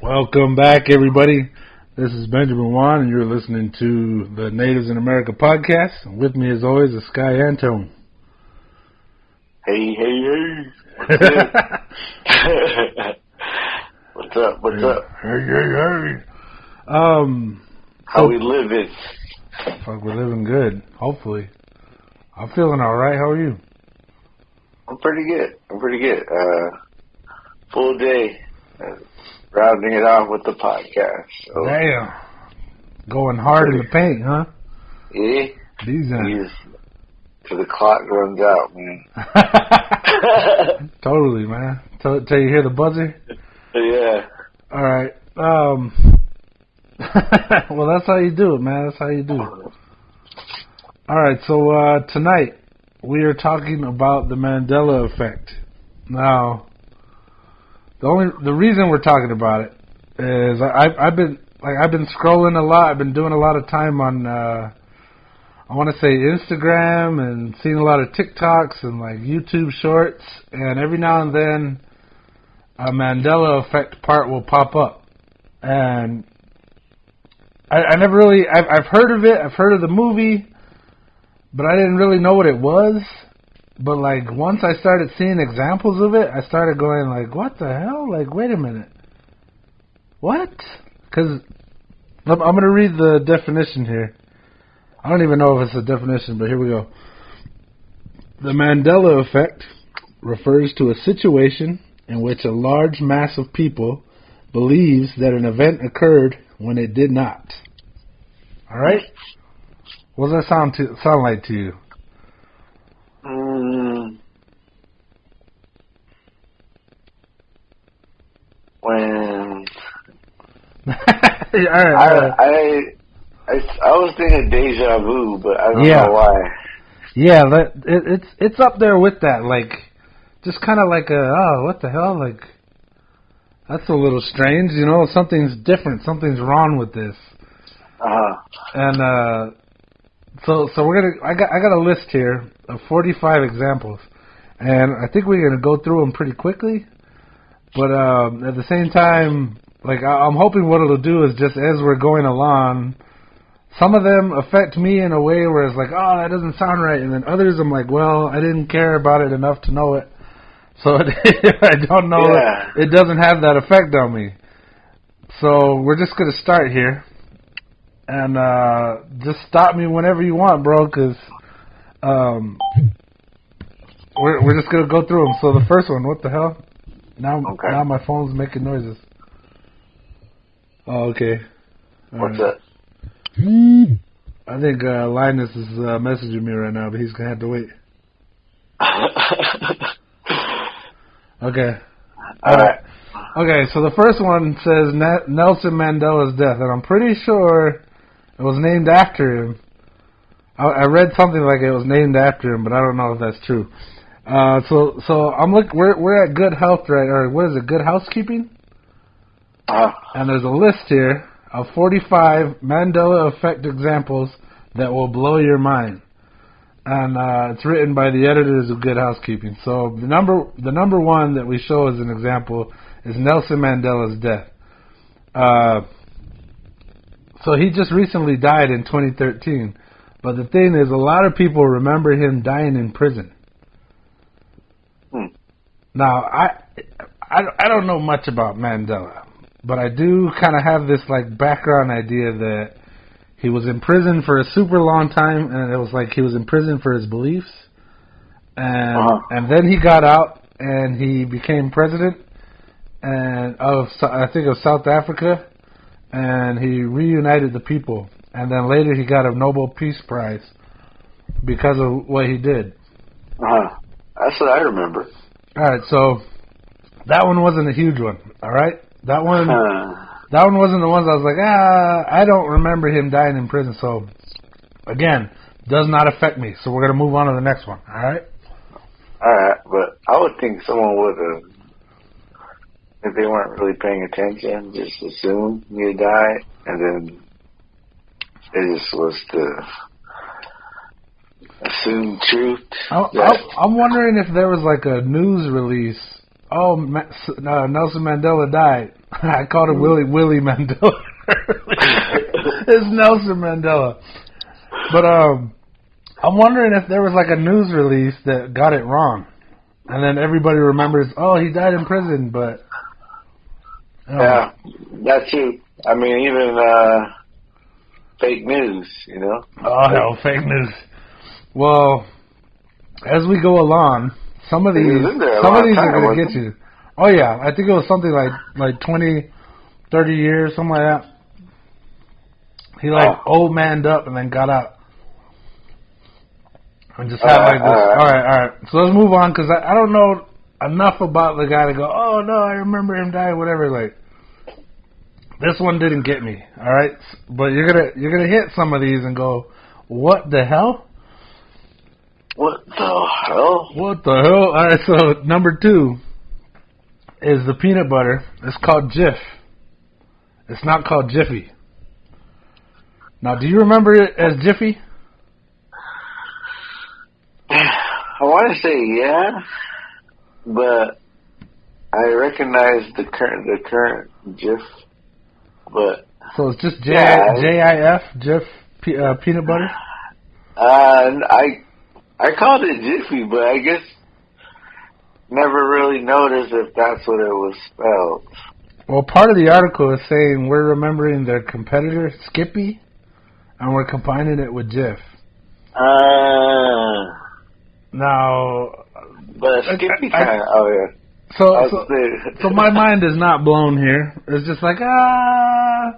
Welcome back, everybody. This is Benjamin Juan, and you're listening to the Natives in America podcast. And with me, as always, is Sky Antone. Hey. What's up? Hey. How we living? Fuck, we're living good, hopefully. I'm feeling alright. How are you? I'm pretty good. Full day. Rounding it off with the podcast. So. Damn. Going hard in the paint, huh? Yeah. These till the clock runs out, man. Totally, man. Till you hear the buzzer? Yeah. All right. Well, that's how you do it, man. That's how you do it. All right. So tonight we are talking about the Mandela Effect. Now, the reason we're talking about it is I've been scrolling a lot. I've been doing a lot of time on I want to say Instagram and seeing a lot of TikToks and like YouTube shorts, and every now and then a Mandela Effect part will pop up, and I never really I've heard of it. I've heard of the movie, but I didn't really know what it was. But like once I started seeing examples of it, I started going like, what the hell? Like, wait a minute. What? Because I'm going to read the definition here. I don't even know if it's a definition, but here we go. The Mandela Effect refers to a situation in which a large mass of people believes that an event occurred when it did not. All right? What does that sound like to you? When All right. I was thinking deja vu, but I don't know why. Yeah, it's up there with that. Like, just kind of like what the hell? Like, that's a little strange, you know? Something's different. Something's wrong with this. And so I got a list here of 45 examples, and I think we're gonna go through them pretty quickly. But at the same time, like I'm hoping what it'll do is just as we're going along, some of them affect me in a way where it's like, oh, that doesn't sound right, and then others I'm like, well, I didn't care about it enough to know it, so I don't know it doesn't have that effect on me. So we're just gonna start here, and just stop me whenever you want, bro, because we're just gonna go through them. So the first one, what the hell? Now my phone's making noises. Oh, okay. What's that? I think Linus is messaging me right now, but he's going to have to wait. Okay. All right. Okay, so the first one says Nelson Mandela's death, and I'm pretty sure it was named after him. I read something like it was named after him, but I don't know if that's true. So I'm we're at Good Health, right? Or what is it? Good Housekeeping. And there's a list here of 45 Mandela Effect examples that will blow your mind, and it's written by the editors of Good Housekeeping. So the number one that we show as an example is Nelson Mandela's death. So he just recently died in 2013, but the thing is, a lot of people remember him dying in prison. Now, I don't know much about Mandela, but I do kind of have this like background idea that he was in prison for a super long time, and it was like he was in prison for his beliefs, and then he got out and he became president of South Africa, and he reunited the people, and then later he got a Nobel Peace Prize because of what he did. That's what I remember. All right, so that one wasn't a huge one. All right, that one wasn't the ones I was like, I don't remember him dying in prison. So again, does not affect me. So we're gonna move on to the next one. All right. All right, but I would think someone would have, if they weren't really paying attention, just assume he died, and then it just was the assumed truth. I'm wondering if there was like a news release. Oh, Nelson Mandela died. I called him Willie Mandela. It's Nelson Mandela. But I'm wondering if there was like a news release that got it wrong, and then everybody remembers, oh, he died in prison. But yeah, that too. I mean, even fake news, you know. Oh no, fake news. Well, as we go along, some of these are going to get you. Oh yeah, I think it was something like 20, 30 years, something like that. He old manned up and then got out. And just had like this. All right. So let's move on because I don't know enough about the guy to go, oh no, I remember him dying, whatever. Like, this one didn't get me. All right, but you're gonna hit some of these and go, what the hell? What the hell? What the hell? All right, so number 2 is the peanut butter. It's called Jif. It's not called Jiffy. Now, do you remember it as Jiffy? I want to say yeah, but I recognize the current Jif, but so it's just J-I-F, Jif peanut butter. I called it Jiffy, but I guess never really noticed if that's what it was spelled. Well, part of the article is saying we're remembering their competitor Skippy, and we're combining it with Jif. Now, but Skippy kind of, oh yeah. So my mind is not blown here. It's just like, I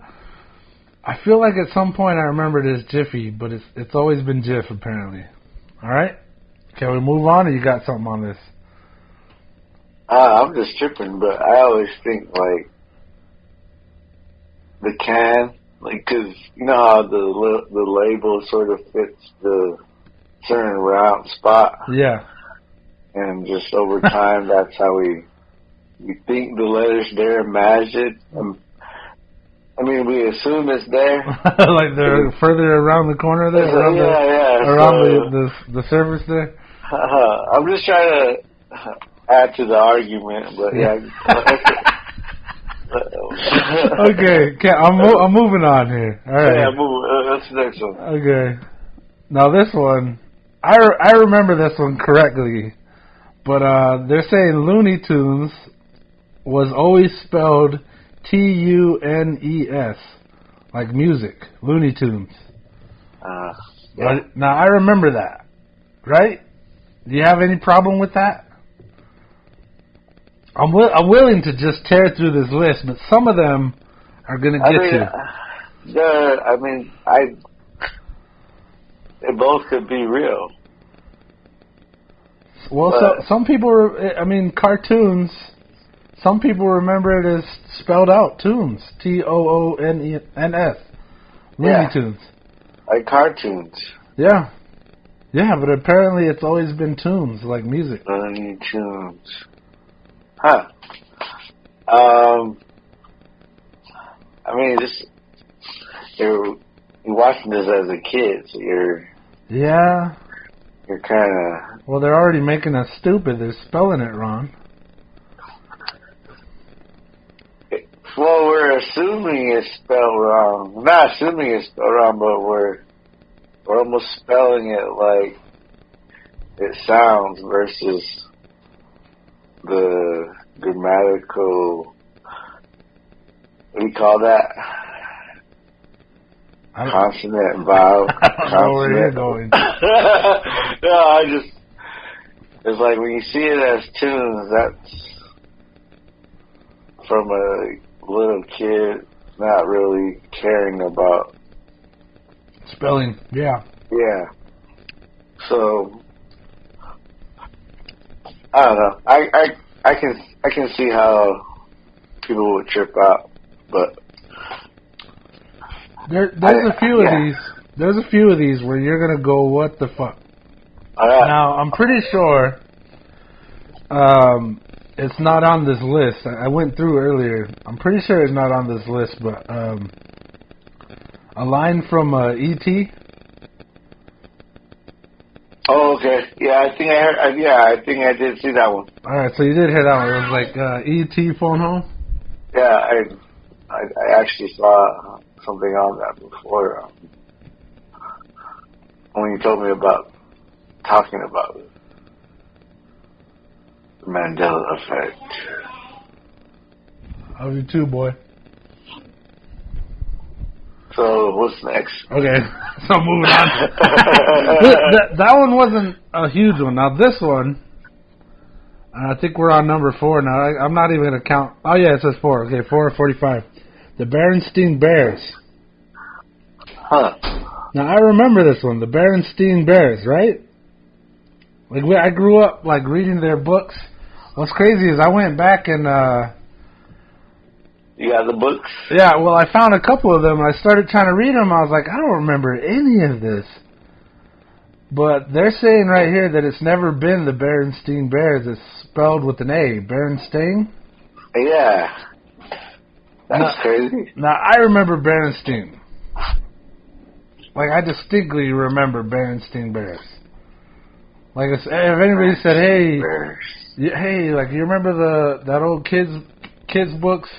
feel like at some point I remembered it as Jiffy, but it's always been Jif apparently. All right? Can we move on, or you got something on this? I'm just tripping, but I always think like the can, like, cause you know how the label sort of fits the certain round spot. Yeah. And just over time, that's how we think the letters there match it. I mean, we assume it's there. Like they're further around the corner there? Around the surface there? I'm just trying to add to the argument, but yeah. Okay, I'm moving on here. All right. Yeah, that's the next one. Okay. Now this one, I remember this one correctly, but they're saying Looney Tunes was always spelled Tunes, like music, Looney Tunes. Yeah. Now I remember that, right? Do you have any problem with that? I'm willing to just tear through this list, but some of them are going to get you. I mean, they both could be real. Well, so some people, cartoons. Some people remember it as spelled out tunes, Toonens, Looney Tunes, like cartoons. Yeah, but apparently it's always been tunes, like music. Looney Tunes, huh? I mean, you're watching this as a kid, so you're kind of. Well, they're already making us stupid. They're spelling it wrong. Well, we're assuming it's spelled wrong. Not assuming it's spelled wrong, but we're almost spelling it like it sounds versus the grammatical. What do you call that? Consonant, vowel. I don't know where you're going. No, it's like when you see it as tunes, that's from a little kid not really caring about spelling. Yeah. So I don't know. I can see how people would trip out, but there's a few of these. There's a few of these where you're gonna go, what the fuck? Now I'm pretty sure it's not on this list. I went through earlier. I'm pretty sure it's not on this list, but a line from E.T. Oh, okay. Yeah, I think I heard. I think I did see that one. All right, so you did hear that one. It was like E.T. phone home. Yeah, I actually saw something on that before when you told me about talking about it. The Mandela Effect. I you too, boy. So what's next? Okay, so moving on. that one wasn't a huge one. Now this one, I think we're on number 4 now. I'm not even going to count. Oh yeah, it says 4. Okay, 4 or 45. The Berenstain Bears. Huh. Now I remember this one, the Berenstain Bears, right? Like I grew up like reading their books. What's crazy is I went back and you got the books? yeah, well I found a couple of them and I started trying to read them. I was like, I don't remember any of this. But they're saying right here that it's never been the Berenstain Bears. It's spelled with an A. Berenstain? Yeah. That's crazy. Now I remember Berenstain. Like I distinctly remember Berenstain Bears. Like if anybody said, "Hey, hey, like you remember that old kids books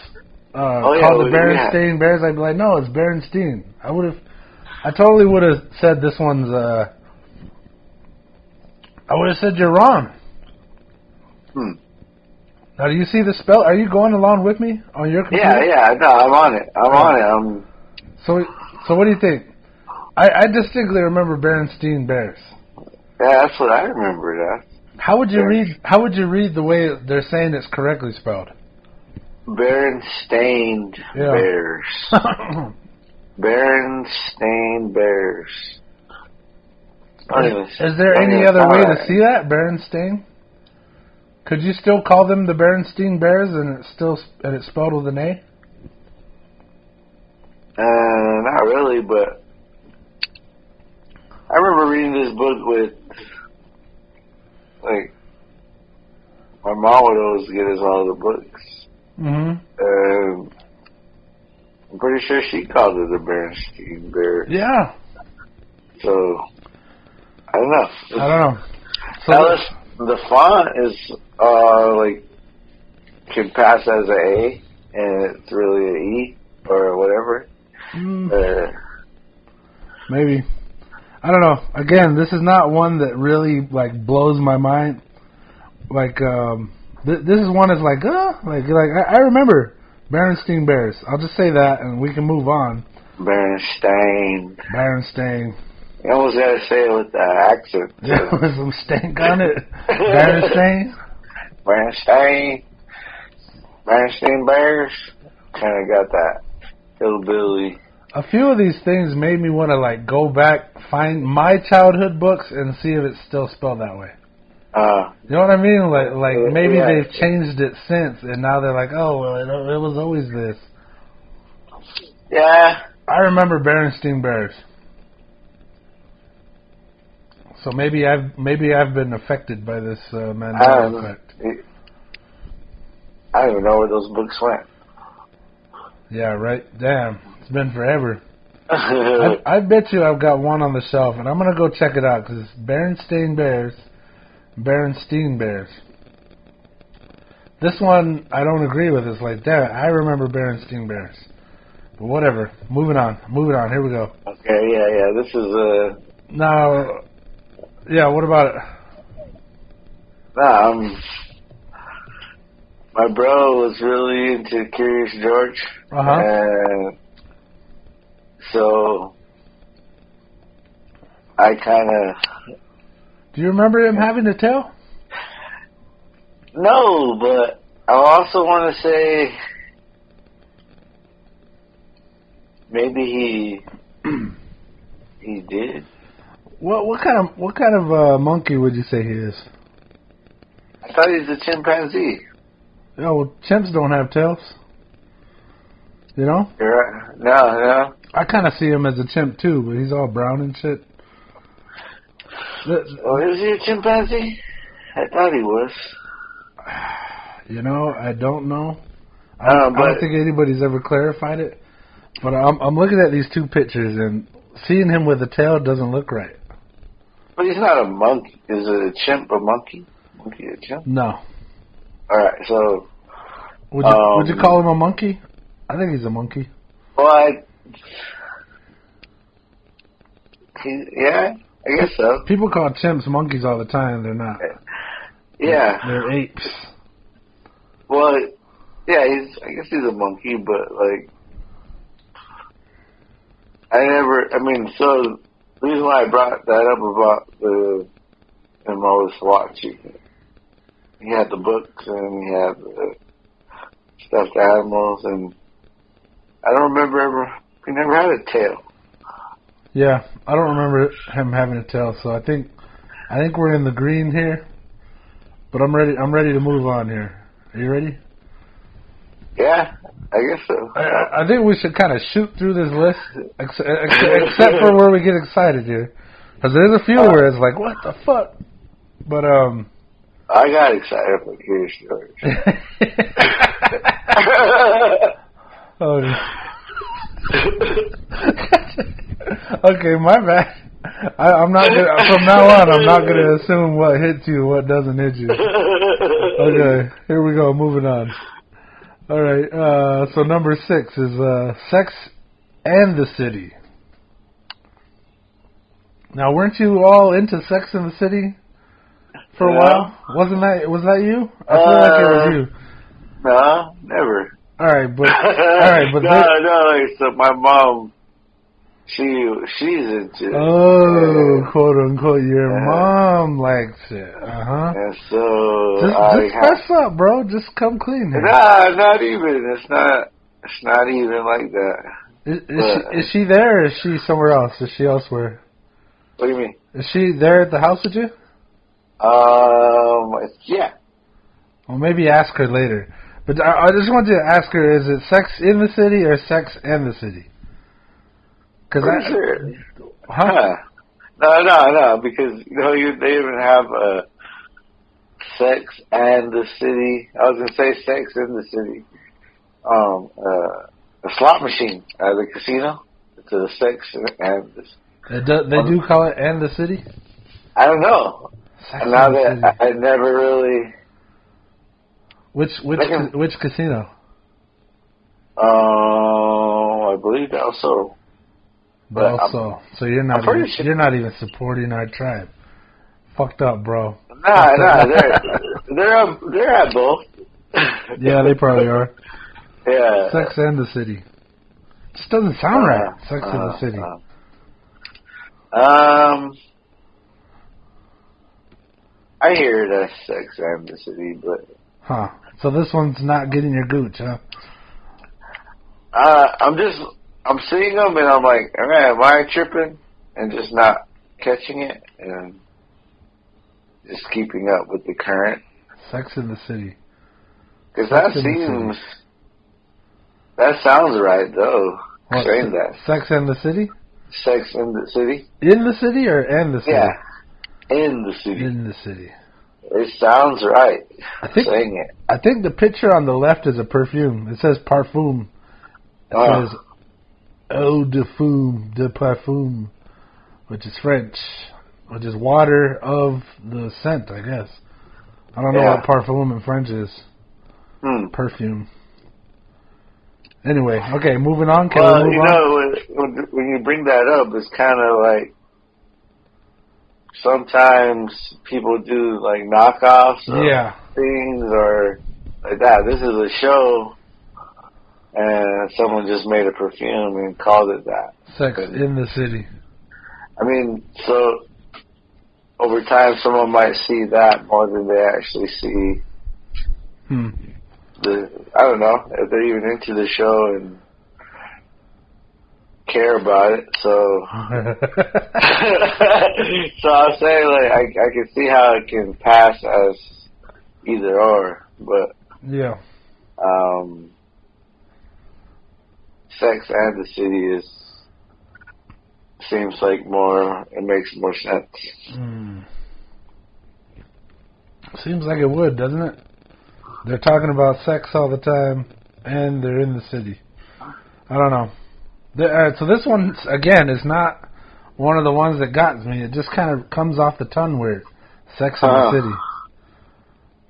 called the Berenstain Bears?" I'd be like, "No, it's Berenstain." I totally would have said this one's. I would have said you're wrong. Now, do you see the spell? Are you going along with me on your computer? Yeah. No, I'm on it. I'm on it. So what do you think? I distinctly remember Berenstain Bears. Yeah, that's what I remember. That. How would you read the way they're saying it's correctly spelled? Berenstain Bears. Berenstain Bears. Is there any other way to see that, Berenstain? Could you still call them the Berenstain Bears and it's spelled with an A? Not really, but I remember reading this book with, like, my mom would always get us all the books. Mm-hmm. I'm pretty sure she called it the Berenstain Bears. Yeah. So, I don't know. So the font is, like, can pass as an A, and it's really an E, or whatever. Maybe. I don't know. Again, this is not one that really like blows my mind. Like this is one that's like I remember Berenstain Bears. I'll just say that, and we can move on. Berenstain. You almost gotta say it with the accent. Yeah, with some stank on it. Berenstain Bears. Kind of got that hillbilly. A few of these things made me want to like go back, find my childhood books, and see if it's still spelled that way. You know what I mean? Like maybe they've changed it since, and now they're like, oh, well, it was always this. Yeah. I remember Berenstain Bears. So maybe I've been affected by this Mandela Effect. I don't even know where those books went. Yeah, right. Damn, it's been forever. I bet you I've got one on the shelf, and I'm gonna go check it out because it's Berenstain Bears. This one I don't agree with. It's like, damn, I remember Berenstain Bears. But whatever. Moving on. Here we go. Okay. Yeah. This is now. Yeah. What about it? My bro was really into Curious George. And so I kind of... Do you remember him having a tail? No, but I also want to say maybe he did. What kind of monkey would you say he is? I thought he's a chimpanzee. Yeah, well, chimps don't have tails. You know? You're right. No. I kind of see him as a chimp too, but he's all brown and shit. Is he a chimpanzee? I thought he was. You know, I don't know. I don't think anybody's ever clarified it. But I'm looking at these two pictures, and seeing him with a tail doesn't look right. But he's not a monkey. Is a chimp a monkey? Monkey a chimp? No. All right, so Would you call him a monkey? I think he's a monkey. Well, yeah, I guess so. People call chimps monkeys all the time. They're not. Yeah. They're apes. Well, yeah, I guess he's a monkey, but, like, so the reason why I brought that up about him always watching, he had the books and he had the stuffed animals, and I don't remember he never had a tail. Yeah, I don't remember him having a tail, so I think we're in the green here. But I'm ready to move on here. Are you ready? Yeah, I guess so. I think we should kind of shoot through this list, except for where we get excited here, because there's a few where it's like, what the fuck? But I got excited for your stories. Oh. Okay, my bad. I'm not gonna, from now on, I'm not gonna assume what hits you and what doesn't hit you. Okay, here we go. Moving on. All right. So number 6 is Sex and the City. Now, weren't you all into Sex and the City for a while? Was that you? I feel like it was you. No, never. All right, but no. So my mom, she's into it. Oh, quote unquote, your mom likes it. And so just fess up, bro. Just come clean here. Nah, not even. It's not even like that. Is she there, or is she somewhere else? Is she elsewhere? What do you mean? Is she there at the house with you? Yeah. Well, maybe ask her later. But I just wanted to ask her: is it Sex in the City or Sex and the City? Because sure. Huh? No, because they even have Sex and the City. I was gonna say Sex in the City. A slot machine at the casino. It's a Sex and the. They do call it and the City. I don't know. Sex and now and that I never really. Which casino? I believe also. But also, so you're not even supporting our tribe. Fucked up, bro. Nah, they're at both. Yeah, they probably are. Yeah. Sex and the City. Just doesn't sound right. Sex and the City. I hear it as Sex and the City, but. Huh. So this one's not getting your gooch, huh? I'm seeing them and I'm like, okay, am I tripping? And just not catching it and just keeping up with the current. Sex in the City. Because that sounds right though. What, saying that. Sex and the City? Sex in the City? In the City or and the City? Yeah. In the City. In the City. It sounds right. Saying it. I think the picture on the left is a perfume. It says parfum. It says eau de parfum, which is French, which is water of the scent, I guess. I don't know what parfum in French is. Perfume. Anyway, okay, moving on. Can we move on? When you bring that up, it's kind of like sometimes people do like knockoffs of things or like that. This is a show, and someone just made a perfume and called it that. Sex in the City. I mean, so over time, someone might see that more than they actually see I don't know if they're even into the show and care about it. So, so I'll say like I can see how it can pass as either or, but Sex and the City seems like it makes more sense. Seems like it would, doesn't it? They're talking about sex all the time, and they're in the city. I don't know. So this one, again, is not one of the ones that got me. It just kind of comes off the tongue weird. Sex in the City.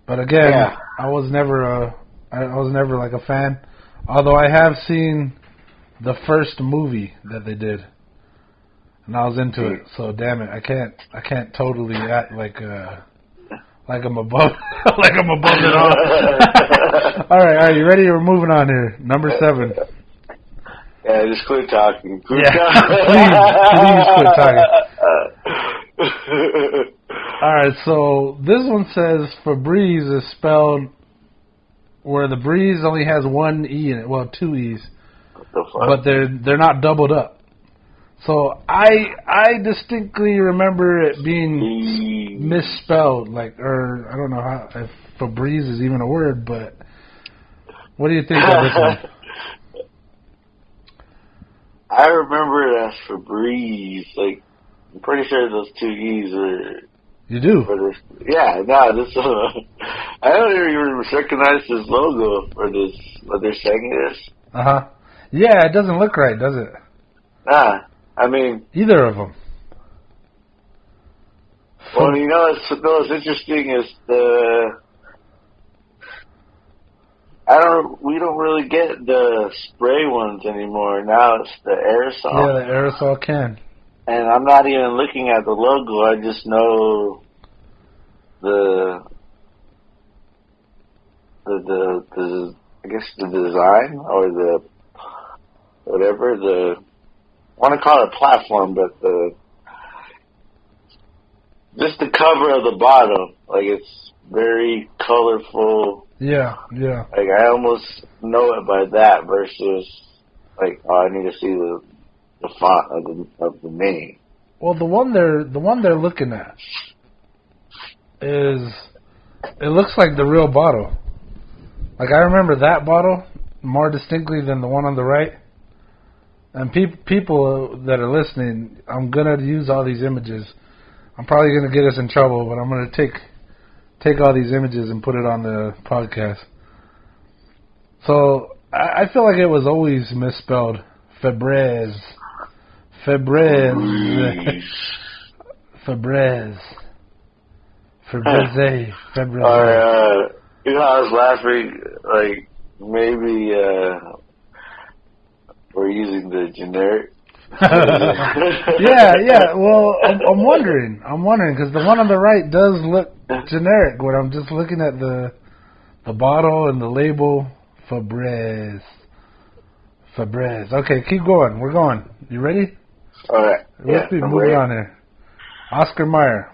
But again, I was never I was never like a fan. Although I have seen the first movie that they did, and I was into it. So damn it, I can't totally act like I'm above like I'm above it all. All right, you ready? We're moving on here. Number 7. Yeah, just quit talking. Please quit talking. All right, so this one says Febreze is spelled where the breeze only has one E in it. Well, 2 E's, but they're not doubled up. So I distinctly remember it being misspelled, or I don't know if Febreze is even a word, but what do you think of this one? I remember it as Febreze. Like, I'm pretty sure those 2 E's were. You do? This. Yeah, no, this. I don't even recognize this logo for this. What they're saying is. Yeah, it doesn't look right, does it? Nah, I mean. Either of them. Well, you know, what's interesting is we don't really get the spray ones anymore. Now it's the aerosol. Yeah, the aerosol can. And I'm not even looking at the logo. I just know I guess the design or the whatever I want to call it platform, but just the cover of the bottle, like it's very colorful. Yeah. Like I almost know it by that versus like, oh, I need to see the font of the name. Well, the one they're looking at it looks like the real bottle. Like I remember that bottle more distinctly than the one on the right. And people that are listening, I'm gonna use all these images. I'm probably gonna get us in trouble, but I'm gonna take all these images and put it on the podcast. So I feel like it was always misspelled. Febreze. You know, I was laughing, like, maybe we're using the generic. Yeah, well, I'm wondering, because the one on the right does look generic when I'm just looking at the bottle and the label. Febreze. Okay, keep going. We're going. You ready? All right. Let's be moving on here. Oscar Mayer.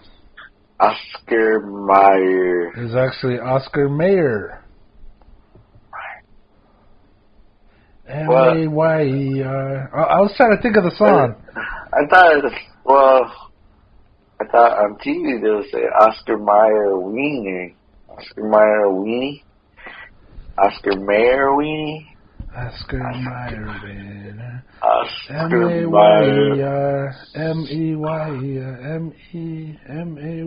Oscar Mayer. Is actually Oscar Mayer. M-A-Y-E-R. I was trying to think of the song. I thought on TV they would say Oscar Mayer Weenie. Oscar Mayer Weenie? Oscar Mayer Weenie? Oscar Mayer. M-A-Y-E-R. M-E-Y-E-R. M-E-M-A-Y-E-R.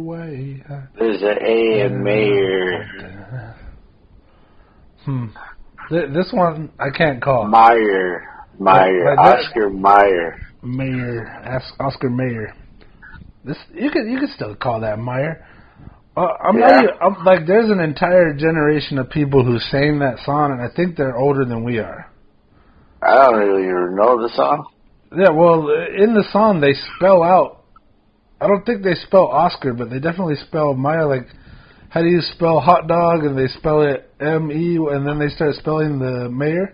There's an A in Mayer. This one I can't call. Meyer. Oscar Mayer. Oscar Mayer. This you could still call that Mayer. There's an entire generation of people who sang that song, and I think they're older than we are. I don't really even know the song. Yeah, well, in the song they spell out. I don't think they spell Oscar, but they definitely spell Mayer. Like, how do you spell hot dog? And they spell it M-E, and then they start spelling the Mayer.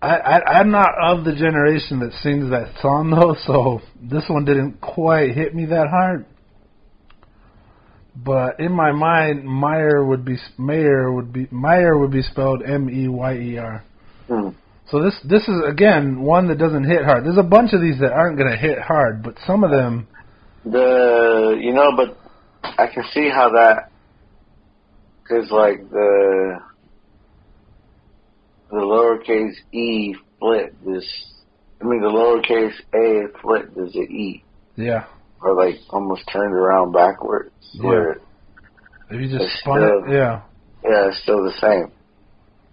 I'm not of the generation that sings that song though, so this one didn't quite hit me that hard. But in my mind, Mayer would be spelled M-E-Y-E-R. So this is again one that doesn't hit hard. There's a bunch of these that aren't going to hit hard, but some of them. But I can see how that, because like the lowercase e flipped the lowercase a flipped is an e. Yeah. Or like almost turned around backwards. Yeah. If you just spun it, yeah. Yeah, it's still the same.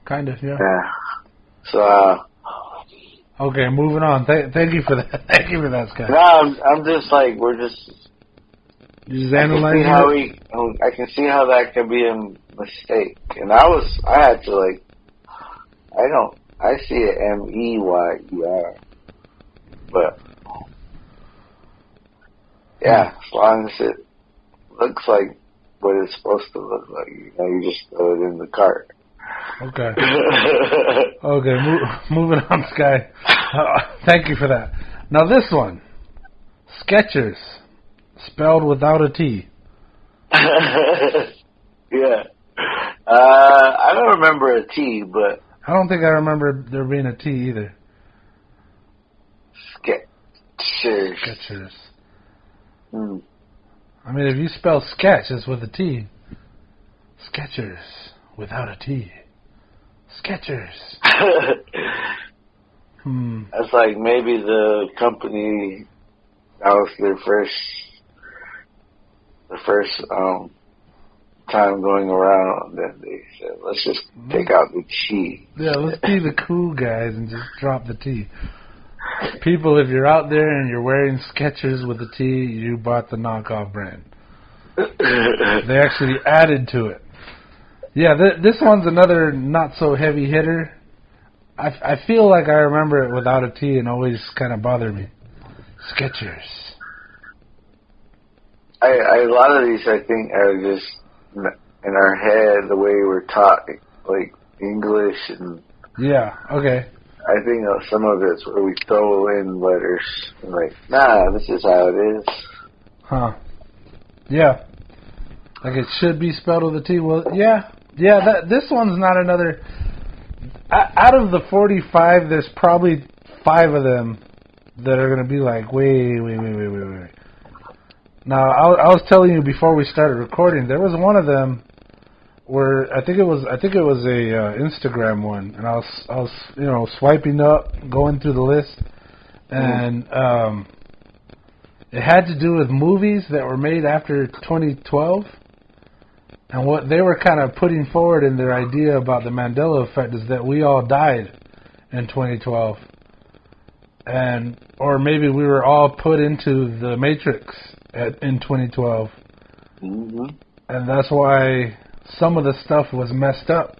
Kind of, yeah. Yeah. So. Okay, moving on. Thank you for that. Thank you for that, Scott. No, I'm just You're just analyzing I can see how that can be mistake. And I had to like, I see it MEYER. But, yeah, as long as it looks like what it's supposed to look like, you just throw it in the cart. Okay. Okay, moving on, Sky. Thank you for that. Now this one, Skechers, spelled without a T. Yeah. I don't remember a T, but... I don't think I remember there being a T either. Skechers. I mean, if you spell sketch, it's with a T. Skechers, without a T. Skechers. That's like maybe the company, that was their first time going around, then they said, let's just take out the T. Yeah, let's be the cool guys and just drop the T. People, if you're out there and you're wearing Skechers with a T, you bought the knockoff brand. They actually added to it. Yeah, this one's another not so heavy hitter. I feel like I remember it without a T and always kind of bothered me. Skechers. A lot of these, I think, are just in our head, the way we're taught, like English and... Yeah, okay. I think some of it's where we throw in letters and like, nah, this is how it is. Huh. Yeah. Like it should be spelled with a T. Well, yeah. This one's not another... Out of the 45, there's probably 5 of them that are going to be like, wait. Now, I was telling you before we started recording, there was one of them where I think it was a Instagram one, and I was swiping up, going through the list, and it had to do with movies that were made after 2012. And what they were kind of putting forward in their idea about the Mandela Effect is that we all died in 2012. Or maybe we were all put into the Matrix in 2012. Mm-hmm. And that's why some of the stuff was messed up.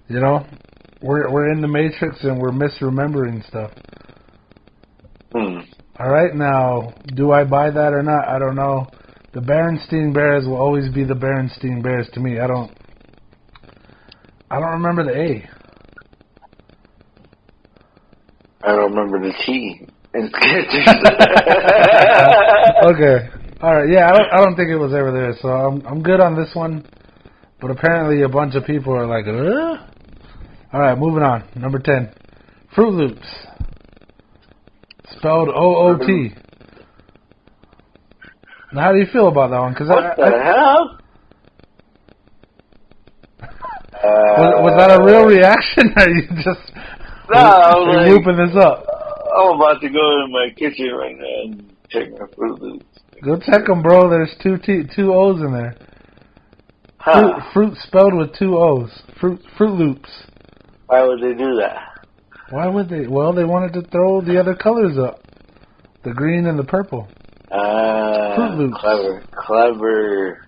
You know? We're in the Matrix and we're misremembering stuff. All right, now, do I buy that or not? I don't know. The Berenstein Bears will always be the Berenstein Bears to me. I don't remember the A. I don't remember the T. Okay. All right. Yeah, I don't think it was ever there, so I'm good on this one. But apparently a bunch of people are like, All right, moving on. Number 10. Fruit Loops. Spelled OOT. Now, how do you feel about that one? What the hell? Was that a real reaction, or are you just whooping this up? I'm about to go in my kitchen right now and check my Fruit Loops. Go check them, bro. There's two O's in there. Huh. Fruit spelled with 2 O's. Fruit Loops. Why would they do that? Why would they? Well, they wanted to throw the other colors up. The green and the purple. Fruit Loops. Clever.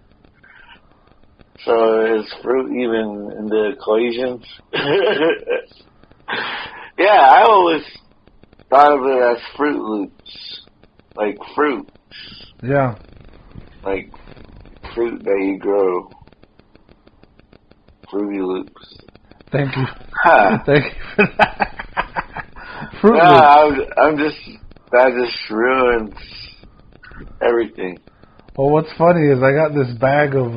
So is fruit even in the equations? Yeah, I always thought of it as Fruit Loops. Like fruit. Yeah. Like fruit that you grow. Fruity Loops. Thank you. Huh. Thank you for that. Fruit Loops. That just ruins everything. Well, what's funny is I got this bag of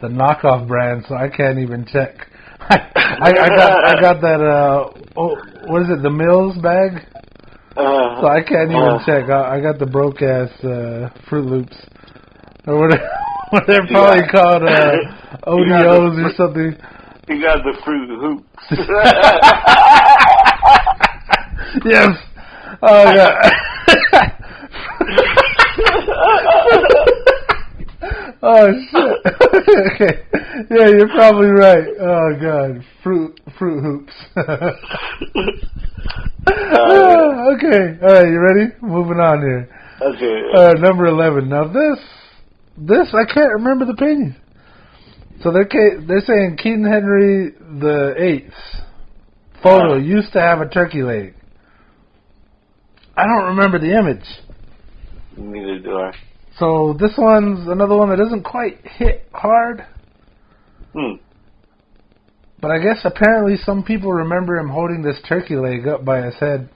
the knockoff brand, so I can't even check. I got that. What is it? The Mills bag. So I can't even check. I got the broke ass Fruit Loops, or what they're probably called ODOs or something. You got the Fruit Hoops. Yes. Oh yeah. Oh shit. Okay. Yeah, you're probably right. Oh god, fruit hoops. Okay. All right, you ready? Moving on here. Okay. Number 11. Now this I can't remember the painting. So they're saying King Henry the Eighth's photo used to have a turkey leg. I don't remember the image. Neither do I. So this one's another one that doesn't quite hit hard. But I guess apparently some people remember him holding this turkey leg up by his head.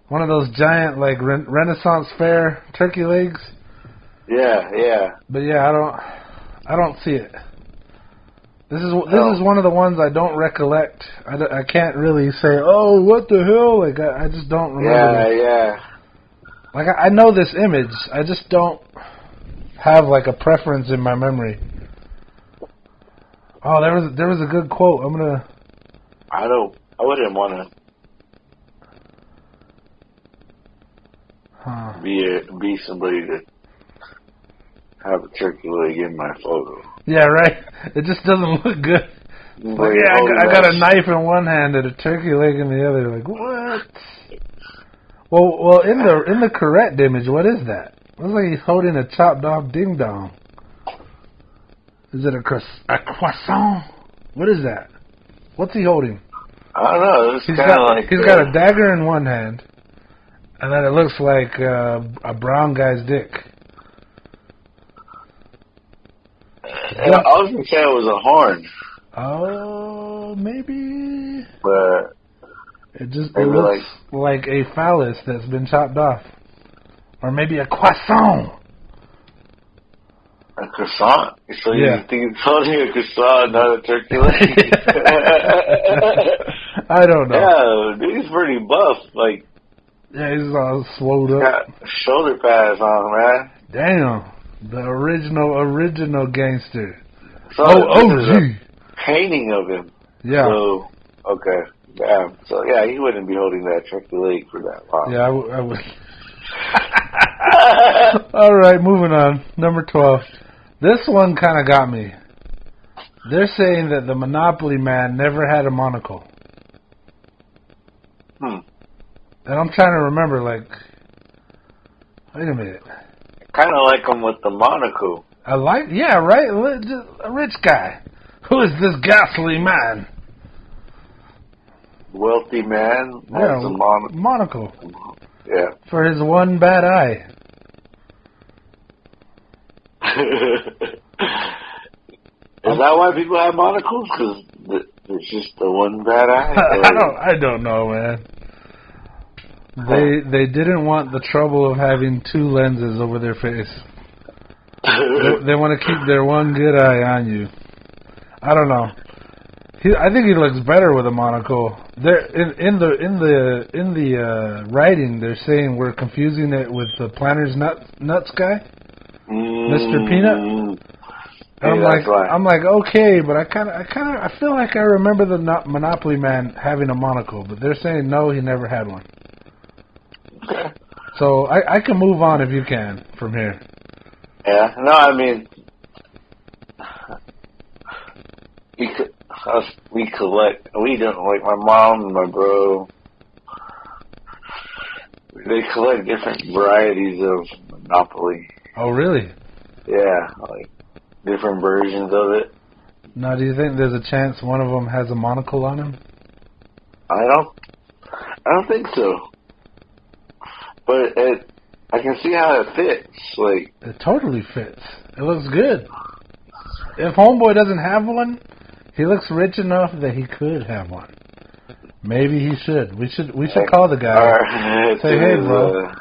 One of those giant, like, Renaissance fair turkey legs. Yeah. But yeah, I don't see it. This is one of the ones I don't recollect. I can't really say, oh, what the hell? Like, I just don't remember. Yeah. Like, I know this image. I just don't have, like, a preference in my memory. Oh, there was a good quote. I wouldn't want to be somebody to have a turkey leg in my photo. Yeah, right. It just doesn't look good. Like, I got a knife in one hand and a turkey leg in the other. Like, what? Well, in the correct image, what is that? Looks like he's holding a chopped off ding dong. Is it a croissant? What is that? What's he holding? I don't know. He's got a dagger in one hand, and then it looks like a brown guy's dick. I was going to say it was a horn. Oh, maybe. But it looks like a phallus that's been chopped off. Or maybe a croissant. A croissant? So yeah. You think it's holding a croissant, not a turkey leg? I don't know. Yeah, he's pretty buff. Like, yeah, he's all swole up. Got shoulder pads on, man. Damn, the original gangster. So OG. Painting of him. Yeah. So, okay. Damn. So, yeah, he wouldn't be holding that turkey leg for that long. Yeah, I would. All right, moving on. Number 12. This one kind of got me. They're saying that the Monopoly man never had a monocle. And I'm trying to remember, like, wait a minute. Kind of like him with the monocle. Yeah, right? Just a rich guy. Who is this ghastly man? Wealthy man. Yeah, monocle. Yeah. For his one bad eye. Is that why people have monocles? Because it's just the one bad eye? I don't know, man. They didn't want the trouble of having two lenses over their face. They want to keep their one good eye on you. I don't know. I think he looks better with a monocle. In the writing, they're saying we're confusing it with the Planner's Nuts guy, Mr. Peanut. I'm like, okay, but I feel like I remember the Monopoly man having a monocle, but they're saying no, he never had one. Okay. So I can move on if you can from here. Yeah, no, I mean, we don't, like my mom and my bro, they collect different varieties of Monopoly. Oh, really? Yeah, like different versions of it. Now, do you think there's a chance one of them has a monocle on him? I don't think so. But I can see how it fits. Like, it totally fits. It looks good. If Homeboy doesn't have one, he looks rich enough that he could have one. Maybe he should. We should call the guy. Say, hey, bro.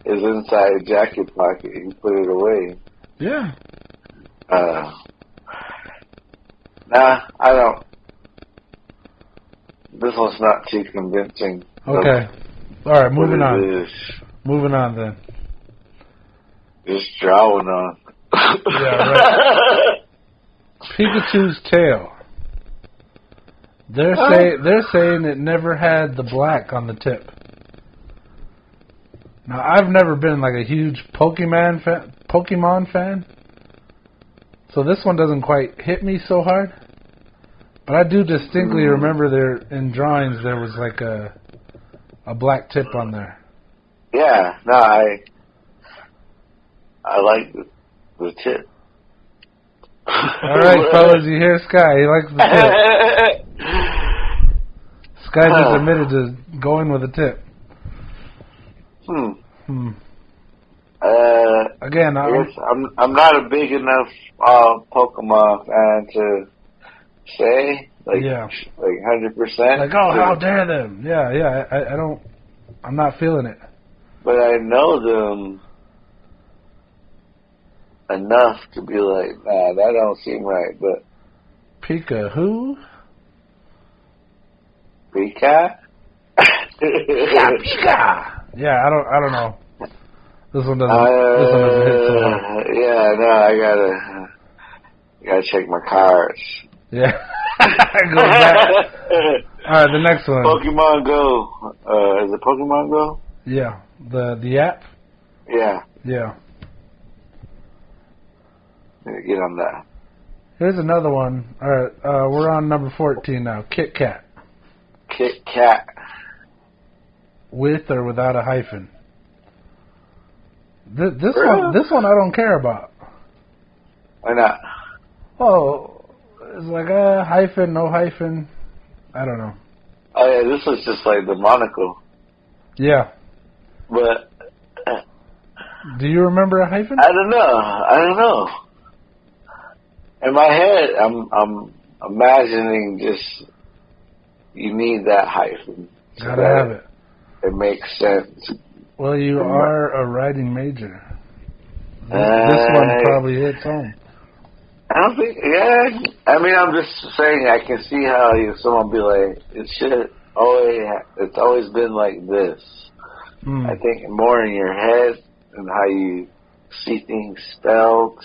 His inside jacket pocket. He put it away. Yeah. Nah, I don't. This one's not too convincing. Okay. All right, moving on. Moving on then. Just drawing on. Yeah, right. Pikachu's tail. They're saying it never had the black on the tip. Now, I've never been like a huge Pokemon fan, so this one doesn't quite hit me so hard. But I do distinctly remember in drawings there was like a black tip on there. Yeah, no, I like the tip. All right, fellas, you hear Sky? He likes the tip. Sky just admitted to going with a tip. Again, I'm not a big enough Pokemon fan to say like 100%. Like, oh, how dare them? Yeah. I don't. I'm not feeling it. But I know them enough to be like, nah, that don't seem right. But Pika who? Pika? Pika. Yeah, I don't know. This one doesn't hit so hard. Yeah, no, I gotta check my cards. Yeah. Go back. Alright, the next one. Pokemon Go. Is it Pokemon Go? Yeah. The app? Yeah. Yeah. Get on that. Here's another one. Alright, we're on number 14 now. Kit Kat. Kit Kat. With or without a hyphen? This one I don't care about. Why not? Oh, it's like a hyphen, no hyphen. I don't know. Oh yeah, this was just like the monocle. Yeah. But do you remember a hyphen? I don't know. In my head, I'm imagining just you need that hyphen. Gotta have it. It makes sense. Well, you are a writing major. This one probably hits home. I don't think, I mean, I'm just saying, I can see how someone be like, it's always been like this. I think more in your head and how you see things spelled.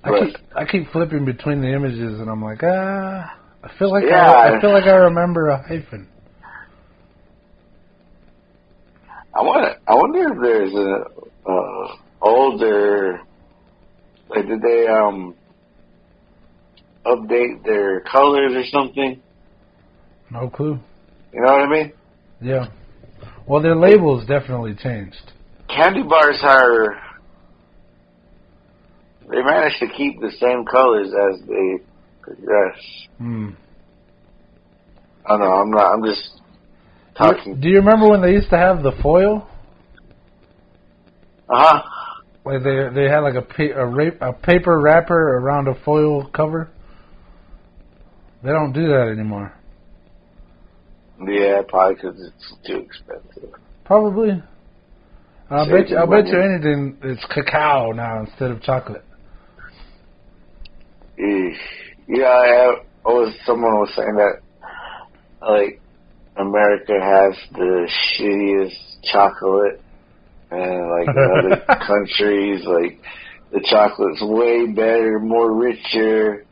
I keep flipping between the images and I'm like, I feel like I remember a hyphen. I wonder if there's a older, like, did they update their colors or something? No clue. You know what I mean? Yeah. Well, their labels definitely changed. Candy bars they managed to keep the same colors as they progress. I don't know. I'm just talking. Do you remember when they used to have the foil? Like they had like a paper wrapper around a foil cover. They don't do that anymore. Yeah, probably because it's too expensive. Probably. I'll bet you anything it's cacao now instead of chocolate. Yeah, someone was saying that like America has the shittiest chocolate, and like in other countries, like the chocolate's way better, more richer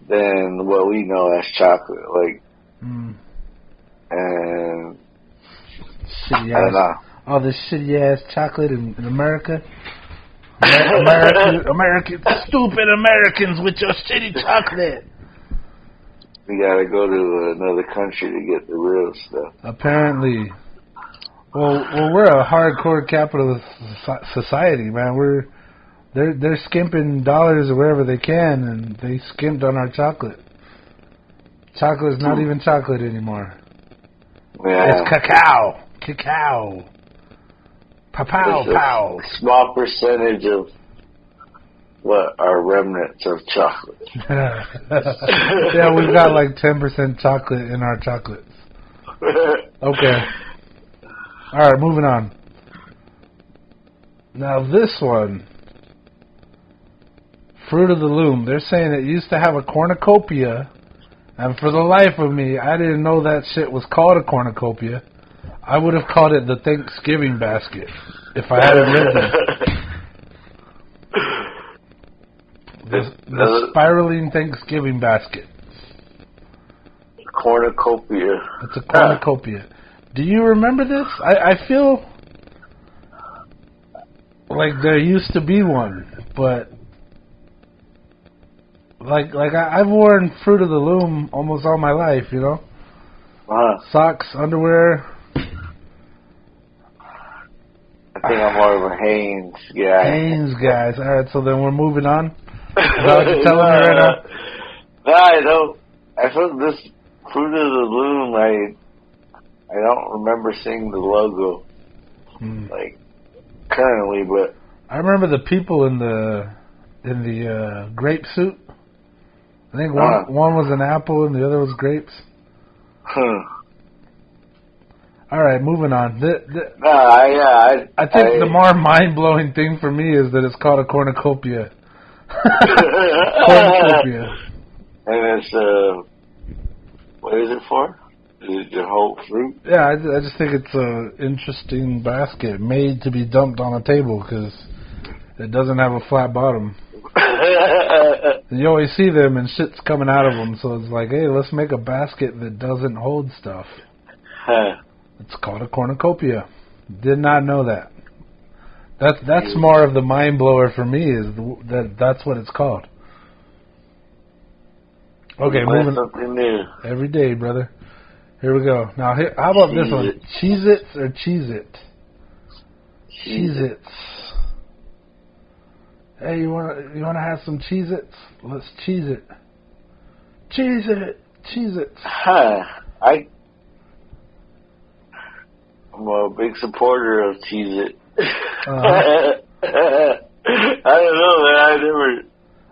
than what we know as chocolate. Like, and shitty I don't know. All this shitty ass chocolate in America. Americans, stupid Americans with your shitty chocolate. We gotta go to another country to get the real stuff. Apparently. Well, we're a hardcore capitalist society, man. They're skimping dollars wherever they can, and they skimped on our chocolate. Chocolate's not even chocolate anymore. Yeah. It's cacao. Pow. A small percentage of what are remnants of chocolate. Yeah, we've got like 10% chocolate in our chocolates. Okay. Alright, moving on. Now this one, Fruit of the Loom, they're saying it used to have a cornucopia, and for the life of me, I didn't know that shit was called a cornucopia. I would have called it the Thanksgiving basket if I hadn't lived there. The spiraling Thanksgiving basket. Cornucopia. It's a cornucopia. Do you remember this? I feel like there used to be one, but like I've worn Fruit of the Loom almost all my life, you know? Wow. Socks, underwear. I think I'm more of a Haynes guy. Haynes guys. All right, so then we're moving on. Is that what you're telling me right now? No, I don't. I thought this Fruit of the Loom, I don't remember seeing the logo, like, currently, but... I remember the people in the grape suit. I think one was an apple and the other was grapes. All right, moving on. I think the more mind-blowing thing for me is that it's called a cornucopia. Cornucopia. And it's, what is it for? Is it your whole fruit? Yeah, I just think it's an interesting basket made to be dumped on a table because it doesn't have a flat bottom. You always see them and shit's coming out of them, so it's like, hey, let's make a basket that doesn't hold stuff. It's called a cornucopia. Did not know that. That's more of the mind blower for me is that's what it's called. Okay, moving. Something new. Every day, brother. Here we go. Now, how about this one? Cheez-Its or Cheez-It? Cheez-Its. Hey, you wanna have some Cheez-Its? Let's cheese it. Cheez-Its. I'm a big supporter of Cheez-It. Uh-huh. I don't know, man.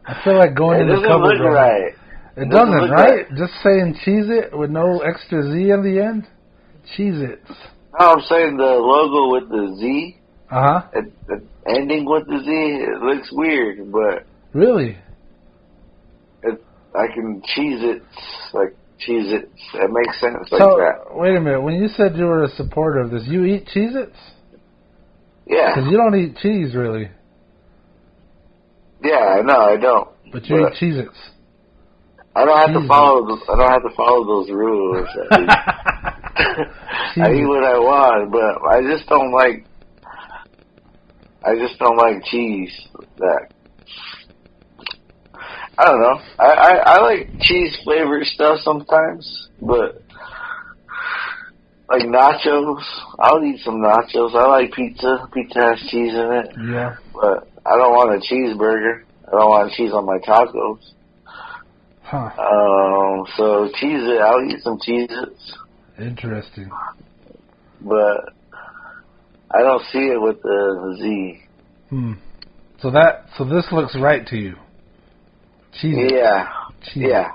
I feel like going in the cupboard. It doesn't look right. It doesn't, right? Just saying Cheez-It with no extra Z in the end? Cheez-Its. No, I'm saying the logo with the Z. Uh-huh. The ending with the Z, it looks weird, but... Really? I can cheese it, like Cheez-Its. It makes sense like that. Wait a minute. When you said you were a supporter of this, you eat Cheez-Its? Yeah. Because you don't eat cheese, really. Yeah, no, I don't. But you eat Cheez-Its. I don't have to follow. I don't have to follow those rules. I eat what I want, but I just don't like. I just don't like cheese. That I don't know. I like cheese flavored stuff sometimes, but like nachos, I'll eat some nachos. I like pizza. Pizza has cheese in it. Yeah. But I don't want a cheeseburger. I don't want cheese on my tacos. Huh. So Cheez-It, I'll eat some Cheez-Its. Interesting. But I don't see it with the Z. So this looks right to you. Cheez-It. Yeah. Cheez-It. Yeah.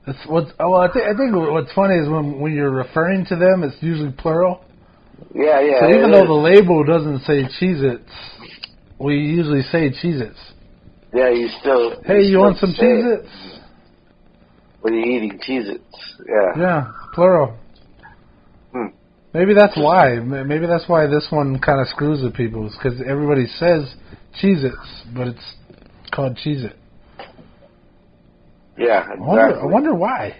I think what's funny is when you're referring to them, it's usually plural. Yeah. So even though the label doesn't say Cheez-Its, we usually say Cheez-Its. Yeah, you still. Hey, you want some Cheez-Its? What are you eating? Cheez-Its. Yeah. Yeah, plural. Maybe that's why. Maybe that's why this one kind of screws with people. It's because everybody says Cheez-Its, but it's called Cheez-It. Yeah, exactly. I wonder why.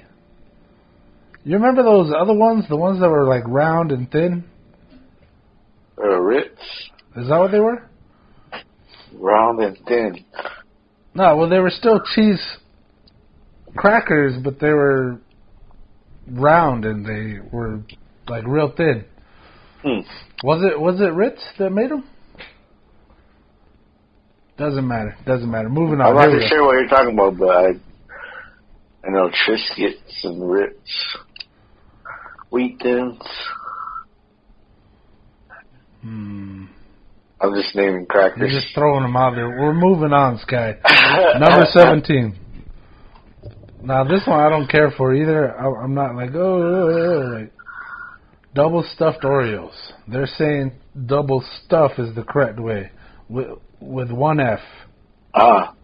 You remember those other ones? The ones that were like round and thin? Ritz. Is that what they were? Round and thin. No, well, they were still cheese crackers, but they were round and they were like real thin. Was it Ritz that made them? Doesn't matter. Moving on. I'm not sure what you're talking about, but I know Triscuits and Ritz. Wheat Thins. I'm just naming crackers. You're just throwing them out there. We're moving on, Sky. Number 17. Now, this one I don't care for either. I'm not like, like double stuffed Oreos. They're saying double stuff is the correct way with one F. I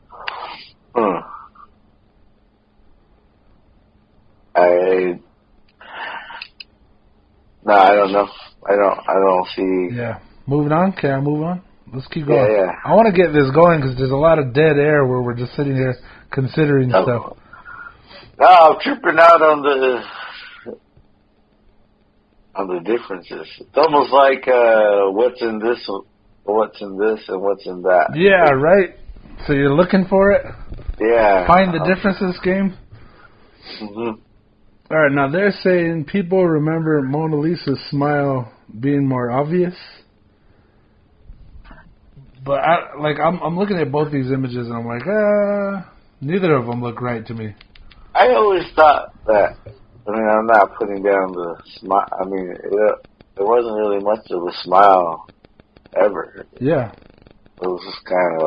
don't know. I don't see. Yeah. Moving on. Can I move on? Let's keep going. Yeah. I want to get this going because there's a lot of dead air where we're just sitting here considering stuff. No, I'm tripping out on the differences. It's almost like what's in this, and what's in that. Yeah, right. So you're looking for it? Yeah. Find the differences game? Mm-hmm. All right, now they're saying people remember Mona Lisa's smile being more obvious. But I'm looking at both these images and I'm like, neither of them look right to me. I always thought that. I mean, I'm not putting down the smile. I mean, there wasn't really much of a smile ever. Yeah. It was just kind of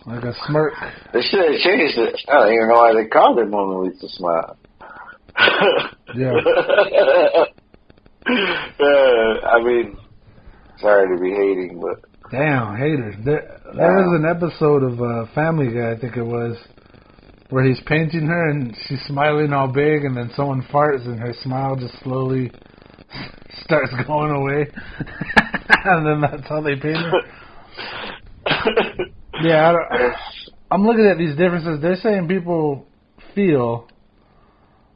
like a smirk. They should have changed it. I don't even know why they called it Mona Lisa smile. Yeah. I mean, sorry to be hating, but damn, hater. There was an episode of Family Guy, I think it was, where he's painting her and she's smiling all big, and then someone farts and her smile just slowly starts going away, and then that's how they paint her. Yeah, I'm looking at these differences. They're saying people feel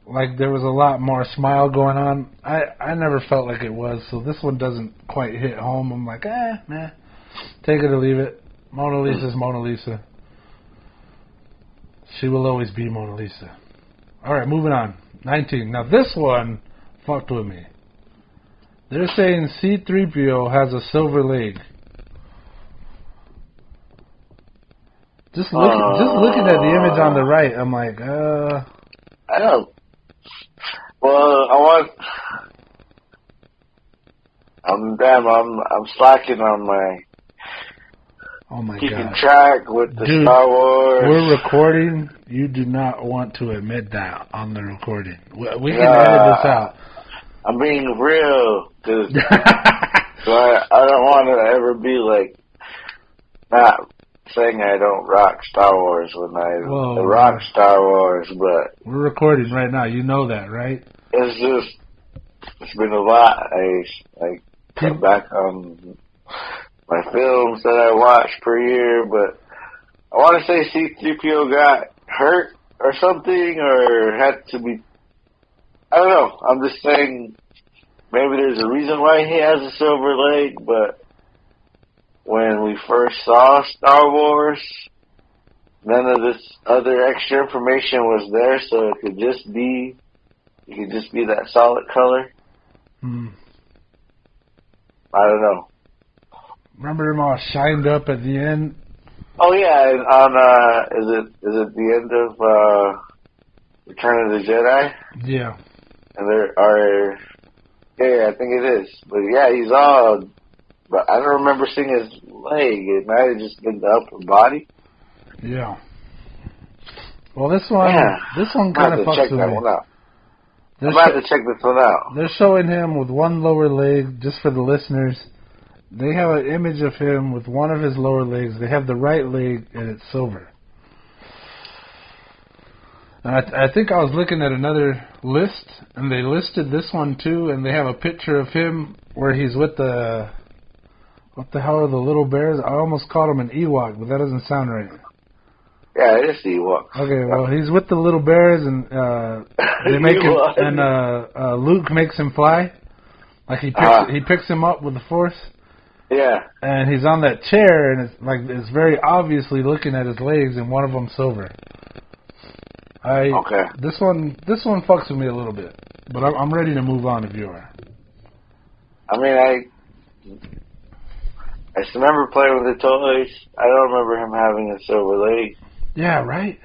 like there was a lot more smile going on. I never felt like it was, so this one doesn't quite hit home. I'm like, nah, take it or leave it. Mona Lisa's Mona Lisa. She will always be Mona Lisa. All right, moving on. 19. Now this one fucked with me. They're saying C-3PO has a silver leg. Just looking at the image on the right, I'm like, I don't. Well, I'm slacking on my. Oh my keeping God. track with the Dude, Star Wars. We're recording. You do not want to admit that on the recording. We can edit this out. I'm being real, dude. So I don't want to ever be like not saying I don't rock Star Wars when I rock Star Wars, but we're recording right now. You know that, right? It's been a lot. I cut back on my films that I watch per year, but I want to say C-3PO got hurt or something, or had to be. I don't know. I'm just saying maybe there's a reason why he has a silver leg, but when we first saw Star Wars, none of this other extra information was there, so it could just be that solid color. I don't know. Remember him all shined up at the end? Oh yeah, and on is it the end of Return of the Jedi? Yeah. And there are I think it is. But yeah, he's all. But I don't remember seeing his leg. It might have just been the upper body. Yeah. Well, this one kind of fucks with me. I'm about to check this one out. They're showing him with one lower leg, just for the listeners. They have an image of him with one of his lower legs. They have the right leg, and it's silver. And I think I was looking at another list, and they listed this one too, and they have a picture of him where he's with the... What the hell are the little bears? I almost called him an Ewok, but that doesn't sound right. Yeah, it is the Ewok. Okay, well, he's with the little bears, and they make him, and Luke makes him fly. Like he picks him up with the Force. Yeah. And he's on that chair, and it's very obviously looking at his legs, and one of them silver. Okay. This one fucks with me a little bit, but I'm ready to move on if you are. I mean, I just remember playing with the toys. I don't remember him having a silver leg. Yeah, right?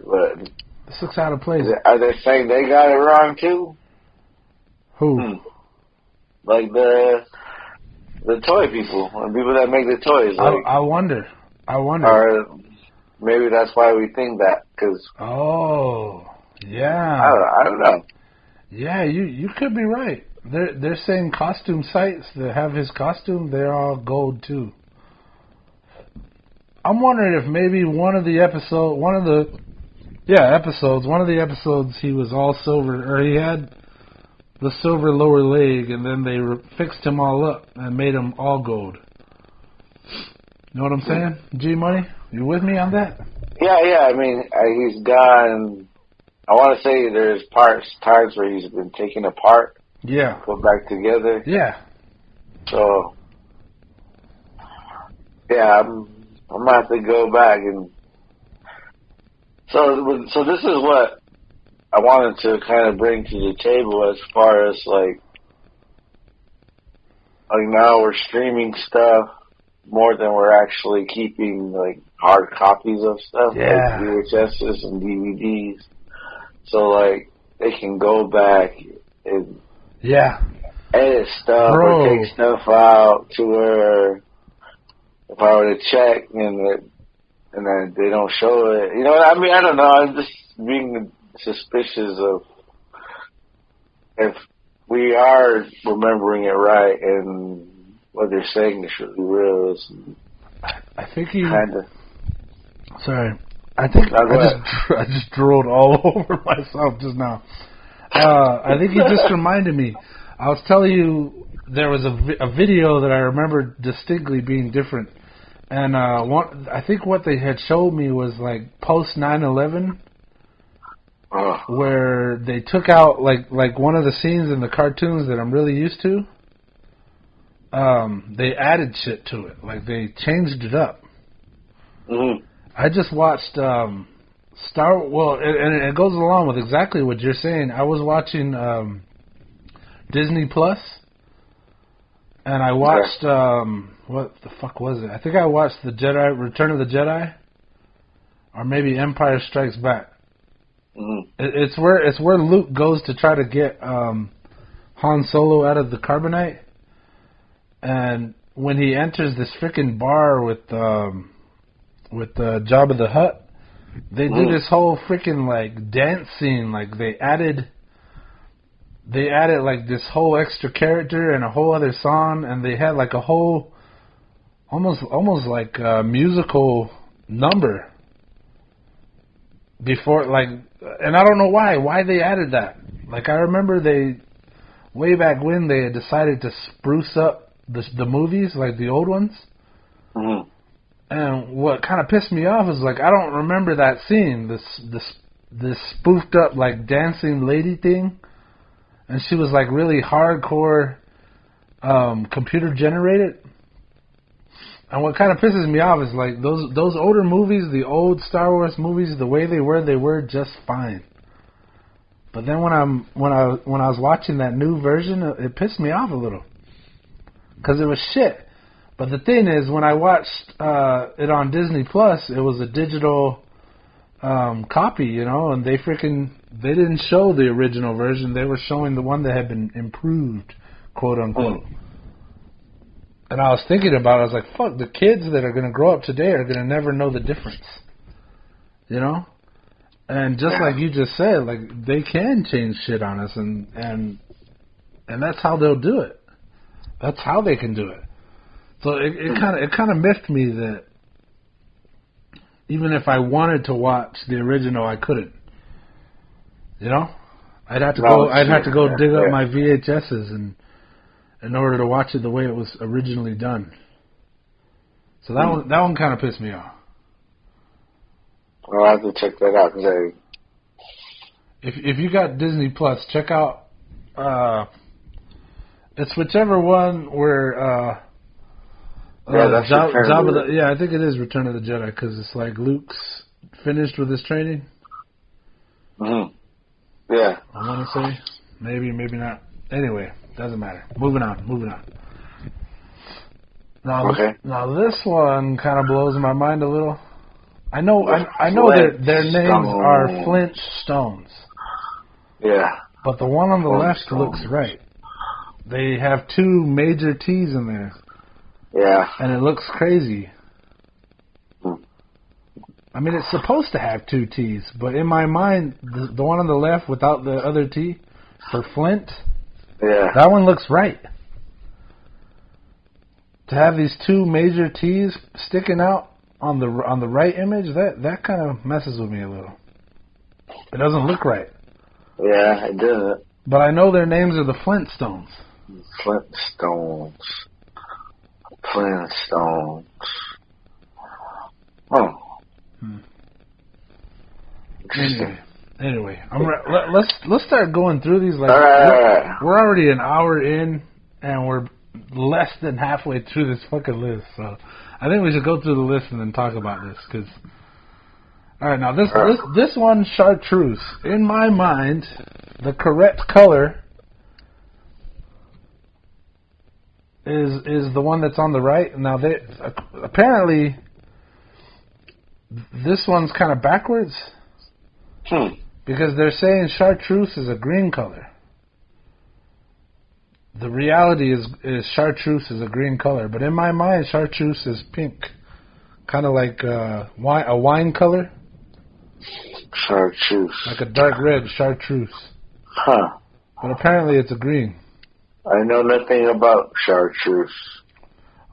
But this looks out of place. Are they saying they got it wrong too? Who? Like the toy people, the people that make the toys. Like, I wonder. Or maybe that's why we think that. Cause yeah. I don't know. Yeah, you could be right. They're saying costume sites that have his costume, they're all gold too. I'm wondering if maybe one of the episodes he was all silver, or he had the silver lower leg, and then they fixed him all up and made him all gold. You know what I'm saying? G Money, you with me on that? Yeah. I mean, he's gone. I want to say there's times where he's been taken apart. Yeah. Put back together. Yeah. So, yeah, I'm gonna have to go back and. So this is what I wanted to kind of bring to the table as far as like now we're streaming stuff. more than we're actually keeping like hard copies of stuff, Yeah. like VHSs and DVDs. So like they can go back and edit stuff or take stuff out to where if I were to check and then they don't show it, you know what I mean? I don't know. I'm just being suspicious of if we are remembering it right and what they're saying is really real. I think you. Sorry, I think I just drooled all over myself just now. I think you just reminded me. I was telling you there was a video that I remember distinctly being different, and I think what they had showed me was like post 9/11, where they took out like one of the scenes in the cartoons that I'm really used to. They added shit to it, like they changed it up. Mm-hmm. I just watched and it goes along with exactly what you're saying. I was watching Disney Plus, and I watched what the fuck was it? I think I watched the Return of the Jedi, or maybe Empire Strikes Back. Mm-hmm. It's where Luke goes to try to get Han Solo out of the carbonite, and when he enters this freaking bar with Jabba the Hutt, they do this whole freaking like dance scene. Like they added like this whole extra character and a whole other song, and they had like a whole almost like a musical number before, like, and I don't know why they added that. Like I remember way back when they had decided to spruce up the movies, like the old ones. Mm-hmm. And what kind of pissed me off is like I don't remember that scene, this spoofed up like dancing lady thing, and she was like really hardcore computer generated. And what kind of pisses me off is like those older movies, the old Star Wars movies, the way they were just fine. But then when I was watching that new version, it pissed me off a little because it was shit. But the thing is, when I watched it on Disney Plus, it was a digital copy, you know, and they didn't show the original version. They were showing the one that had been improved, quote unquote. And I was thinking about it, I was like, fuck, the kids that are going to grow up today are going to never know the difference, you know? And just like you just said, like they can change shit on us, and that's how they'll do it. That's how they can do it. So it kind of miffed me that even if I wanted to watch the original, I couldn't. You know, I'd have to go dig up my VHSs in order to watch it the way it was originally done. So that one kind of pissed me off. I'll have to check that out. Cause if you got Disney Plus, check out it's whichever one where. I think it is Return of the Jedi because it's like Luke's finished with his training. Mm-hmm. Yeah. I want to say maybe not. Anyway, doesn't matter. Moving on. Now this one kind of blows my mind a little. I know their names are Flint Stones. Yeah. But the one on the left looks right. They have two major T's in there. Yeah. And it looks crazy. I mean, it's supposed to have two T's, but in my mind, the one on the left without the other T for Flint, that one looks right. To have these two major T's sticking out on the right image, that kind of messes with me a little. It doesn't look right. Yeah, it doesn't. But I know their names are the Flintstones. Flintstones. Oh. Anyway, let's start going through these. Like, we're already an hour in, and we're less than halfway through this fucking list. So I think we should go through the list and then talk about this. Cause, all right, now this one, chartreuse. In my mind, the correct color is the one that's on the right. Now, they apparently this one's kind of backwards because they're saying chartreuse is a green color. The reality is chartreuse is a green color, but in my mind, chartreuse is pink, kind of like a wine color. Chartreuse. Like a dark red chartreuse. Huh. But apparently it's a green. I know nothing about chartreuse.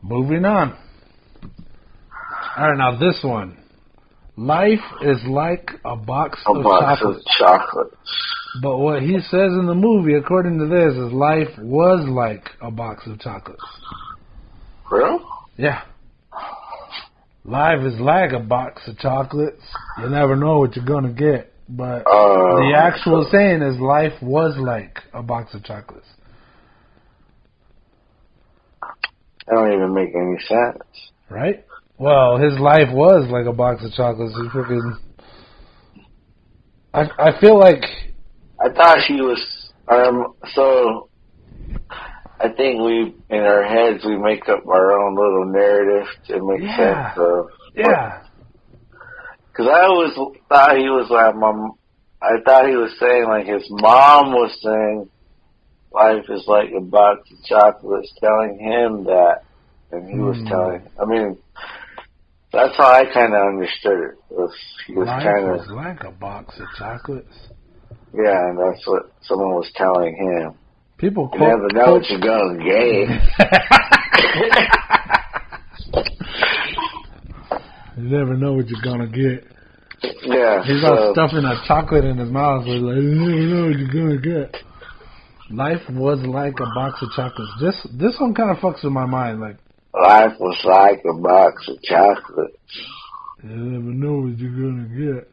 Moving on. All right, now this one. Life is like a box of chocolates. But what he says in the movie, according to this, is life was like a box of chocolates. Really? Yeah. Life is like a box of chocolates. You never know what you're going to get. But the actual saying is life was like a box of chocolates. That don't even make any sense. Right? Well, his life was like a box of chocolates. He freaking... I feel like... I thought he was... so... I think we, in our heads, we make up our own little narrative to make sense of... Yeah. Because I always thought he was like mom. I thought he was saying like his mom was saying life is like a box of chocolates, telling him that, and he was telling. I mean, that's how I kind of understood it. He was life is like a box of chocolates. Yeah, and that's what someone was telling him. People you never know what you're gonna get. You never know what you're gonna get. Yeah. He's all stuffing a chocolate in his mouth. So he's like, you never know what you're gonna get. Life was like a box of chocolates. This one kind of fucks with my mind. Like, life was like a box of chocolates. You never know what you're gonna get.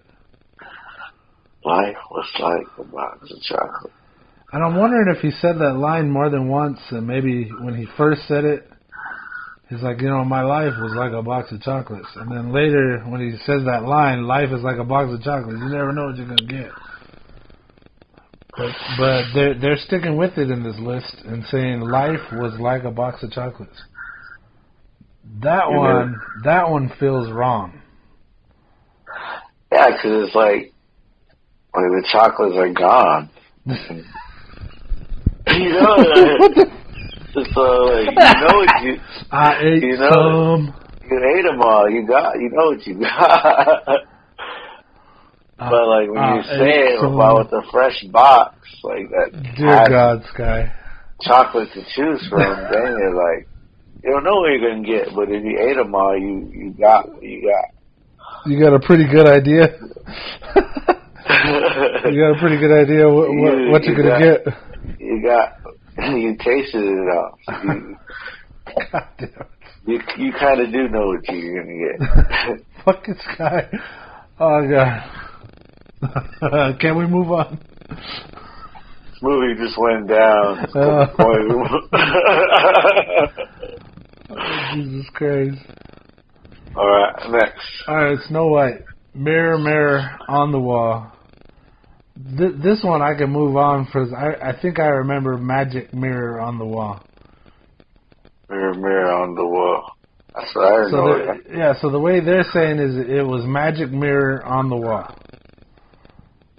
Life was like a box of chocolates. And I'm wondering if he said that line more than once, and maybe when he first said it, he's like, my life was like a box of chocolates. And then later, when he says that line, life is like a box of chocolates, you never know what you're going to get. But they're sticking with it in this list and saying life was like a box of chocolates. That one feels wrong. Yeah, because it's like the chocolates are gone. So I ate some. You ate them all. You know what you got. But like when you say it about the fresh box, like that. Dear God, Sky. Chocolate to choose from, then you're like, you don't know what you're gonna get. But if you ate them all, you got what you got. You got a pretty good idea. You got a pretty good idea what you're gonna get. You tasted it all. God damn it. You kind of do know what you're going to get. Fucking Sky. Oh, God. Can we move on? This movie just went down. Oh, Jesus Christ. All right, next. All right, Snow White. Mirror, mirror on the wall. This one I can move on because I think I remember magic mirror on the wall. Mirror, mirror on the wall. That's what I remember. So the way they're saying is it was magic mirror on the wall.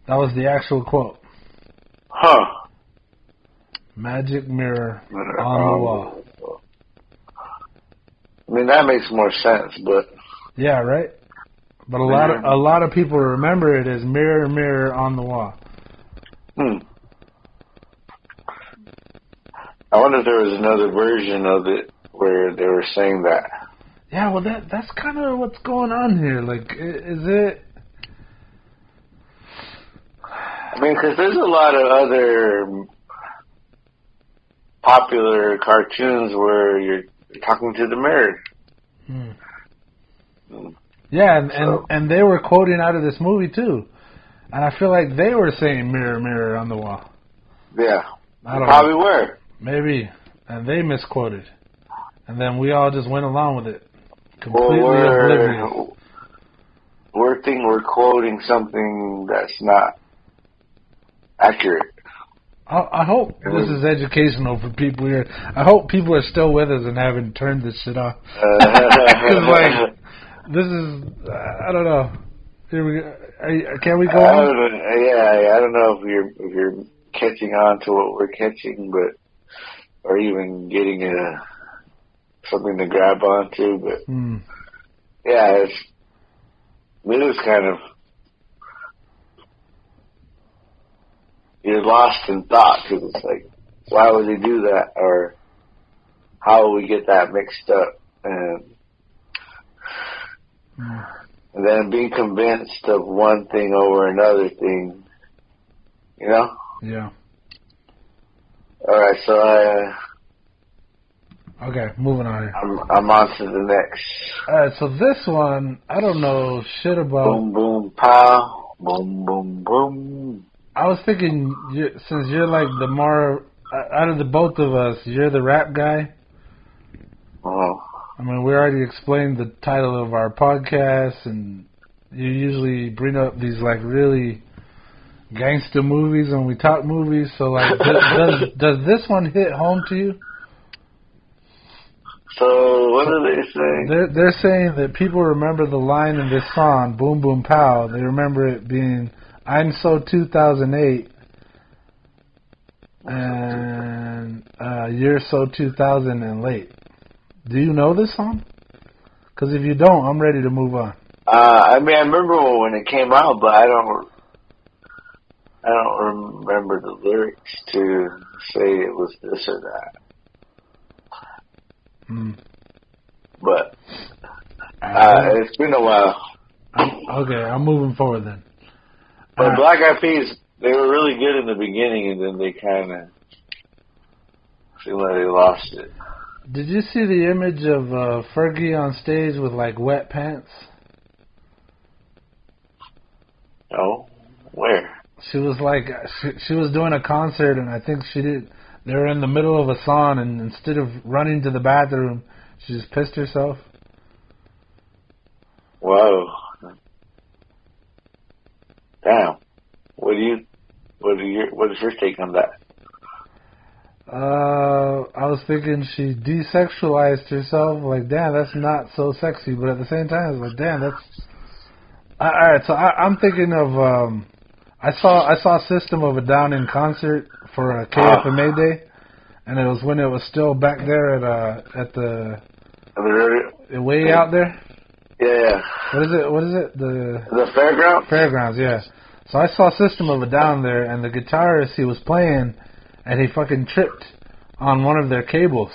That was the actual quote. Huh. Magic mirror on the wall. I mean, that makes more sense, but... Yeah, right? But a lot of people remember it as mirror, mirror on the wall. I wonder if there was another version of it where they were saying that. Yeah, well, that's kind of what's going on here. Like, is it... I mean, because there's a lot of other popular cartoons where you're talking to the mirror. Yeah, and they were quoting out of this movie, too. And I feel like they were saying mirror, mirror on the wall. Yeah. Probably were. Maybe. And they misquoted. And then we all just went along with it. Completely oblivious. We're quoting something that's not accurate. I hope this is educational for people here. I hope people are still with us and haven't turned this shit off. Because, like, this is, I don't know. Here we go. Can we go on? I don't know if you're catching on to what we're catching, but or even getting something to grab onto. But yeah, it was kind of, you're lost in thought because it's like, why would he do that, or how would we get that mixed up, and then being convinced of one thing over another thing, you know? Yeah. All right, so okay, moving on here. I'm on to the next. All right, so this one, I don't know shit about. Boom, boom, pow. Boom, boom, boom. I was thinking, since you're like the more, out of the both of us, you're the rap guy. Oh. I mean, we already explained the title of our podcast, and you usually bring up these like really gangster movies when we talk movies. So, like, does this one hit home to you? So, what are they saying? They're saying that people remember the line in this song, "Boom Boom Pow." They remember it being, "I'm so 2008," and "You're so 2000 and late." Do you know this song? Because if you don't, I'm ready to move on. I mean, I remember when it came out, but I don't remember the lyrics to say it was this or that. But it's been a while. Okay, I'm moving forward then. But Black Eyed Peas, they were really good in the beginning, and then they kind of seemed like they lost it. Did you see the image of Fergie on stage with like wet pants? No, where? She was like, she was doing a concert, and I think they were in the middle of a song, and instead of running to the bathroom, she just pissed herself. Whoa. Damn. What is your take on that? I was thinking she desexualized herself. Like, damn, that's not so sexy. But at the same time, it's like, damn, that's... Alright, so I'm thinking of... I saw System of a Down in concert for a KFMA day. And it was when it was still back there at the way out there. Yeah. What is it? The fairgrounds? Fairgrounds, yeah. So I saw System of a Down there, and the guitarist he was playing... And he fucking tripped on one of their cables.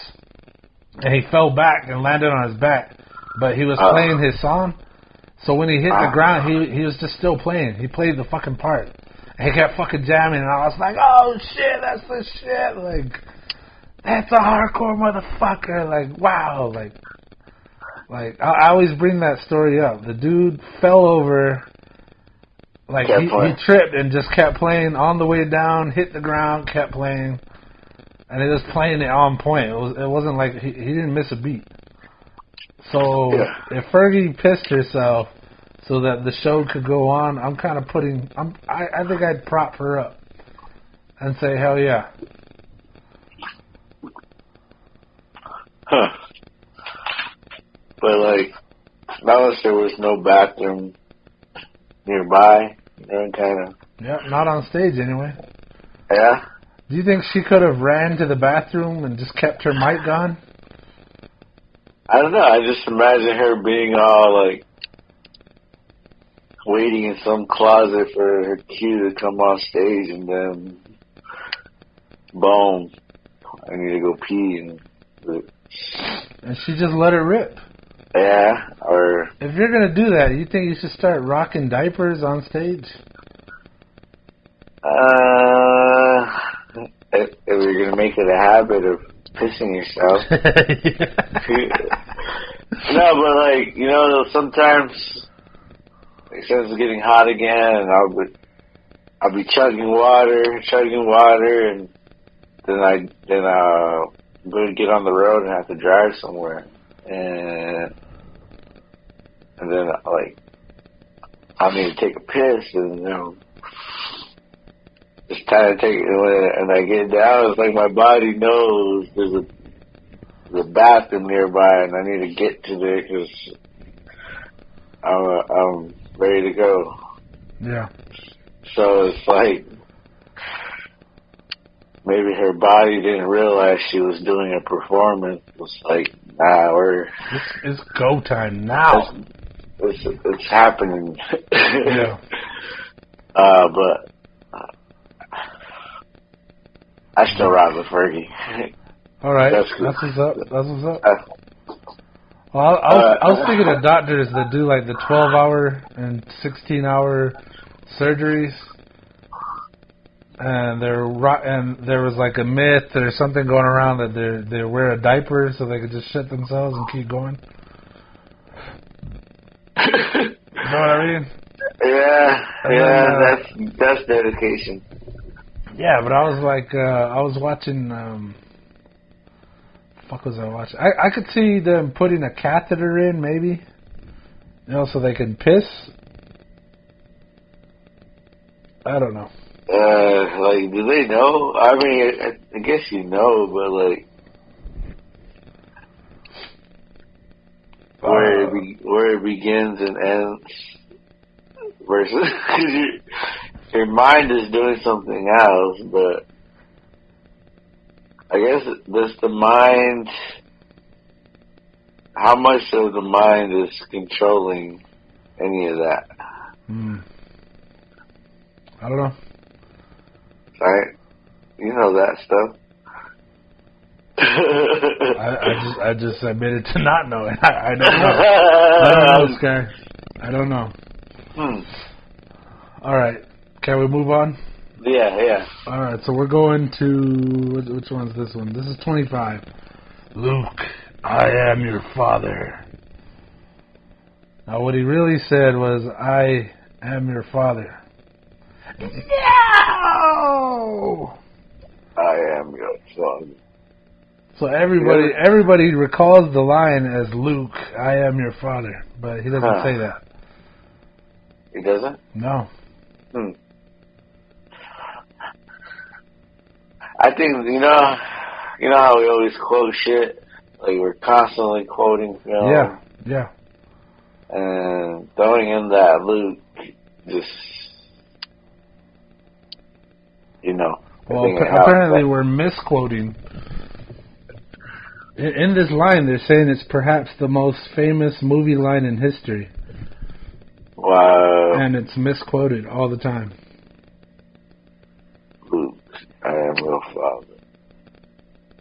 And he fell back and landed on his back. But he was playing his song. So when he hit the ground, he was just still playing. He played the fucking part. And he kept fucking jamming. And I was like, oh shit, that's the shit. Like, that's a hardcore motherfucker. Like, wow. Like I always bring that story up. The dude fell over... Like, he tripped and just kept playing on the way down, hit the ground, kept playing, and it was playing it on point. It wasn't like he didn't miss a beat. So if Fergie pissed herself so that the show could go on, I'm kind of I think I'd prop her up and say, hell yeah. Huh. But, like, unless there was no bathroom nearby, kind of. Yeah, not on stage anyway. Yeah. Do you think she could have ran to the bathroom and just kept her mic on? I don't know. I just imagine her being all like waiting in some closet for her cue to come on stage, and then boom, I need to go pee, and she just let it rip. Yeah, or... If you're going to do that, you think you should start rocking diapers on stage? If you're going to make it a habit of pissing yourself. No, but, like, you know, sometimes, like, since it's getting hot again, and I'll be chugging water, and then I'm going to get on the road and have to drive somewhere. And then, like, I need to take a piss, and, you know, just trying to take it, and I get down, it's like my body knows there's a bathroom nearby, and I need to get to there because I'm ready to go. Yeah. So it's like maybe her body didn't realize she was doing a performance. It's like, nah, it's go time now. It's happening. Yeah. But I still ride with Fergie. All right. That's what's up. That's what's up. Well, I was thinking of doctors that do like the 12-hour and 16-hour surgeries, and there was like a myth or something going around that they wear a diaper so they could just shit themselves and keep going. You know what I mean? Yeah, that's dedication. Yeah, but I was like, I was watching. Fuck was I watching? I could see them putting a catheter in, maybe. You know, so they can piss. I don't know. Like, do they know? I mean, I guess you know, but like, where it begins and ends, versus your mind is doing something else, but I guess does the mind? How much of the mind is controlling any of that? I don't know. Right? You know that stuff. I just admitted to not knowing. I don't know. I don't know, Sky. I don't know. All right. Can we move on? Yeah. All right. So we're going to which one's this one? This is 25. Luke, I am your father. Now, what he really said was, I am your father. No! I am your father. So everybody recalls the line as Luke, I am your father, but he doesn't say that. He doesn't? No. I think you know how we always quote shit, like we're constantly quoting film. Yeah. And throwing in that Luke, just Well, apparently we're misquoting. In this line, they're saying it's perhaps the most famous movie line in history. Wow. And it's misquoted all the time. Luke, I am your father.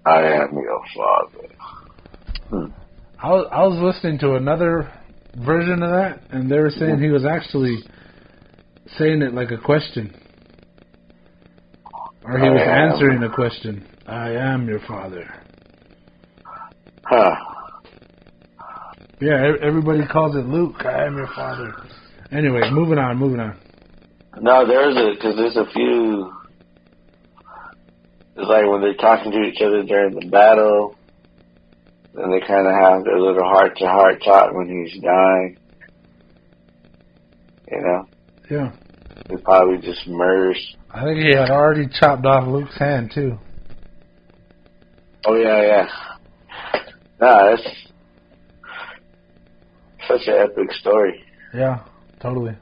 I am your father. I was listening to another version of that, and they were saying he was actually saying it like a question. Or he was answering a question. I am your father. Yeah, everybody calls it Luke. I am your father. Anyway, moving on. No, there's a few. It's like when they're talking to each other during the battle, and they kind of have their little heart-to-heart talk when he's dying. You know? Yeah. They probably just merged. I think he had already chopped off Luke's hand, too. Oh, yeah. Nah, that's such an epic story. Yeah, totally.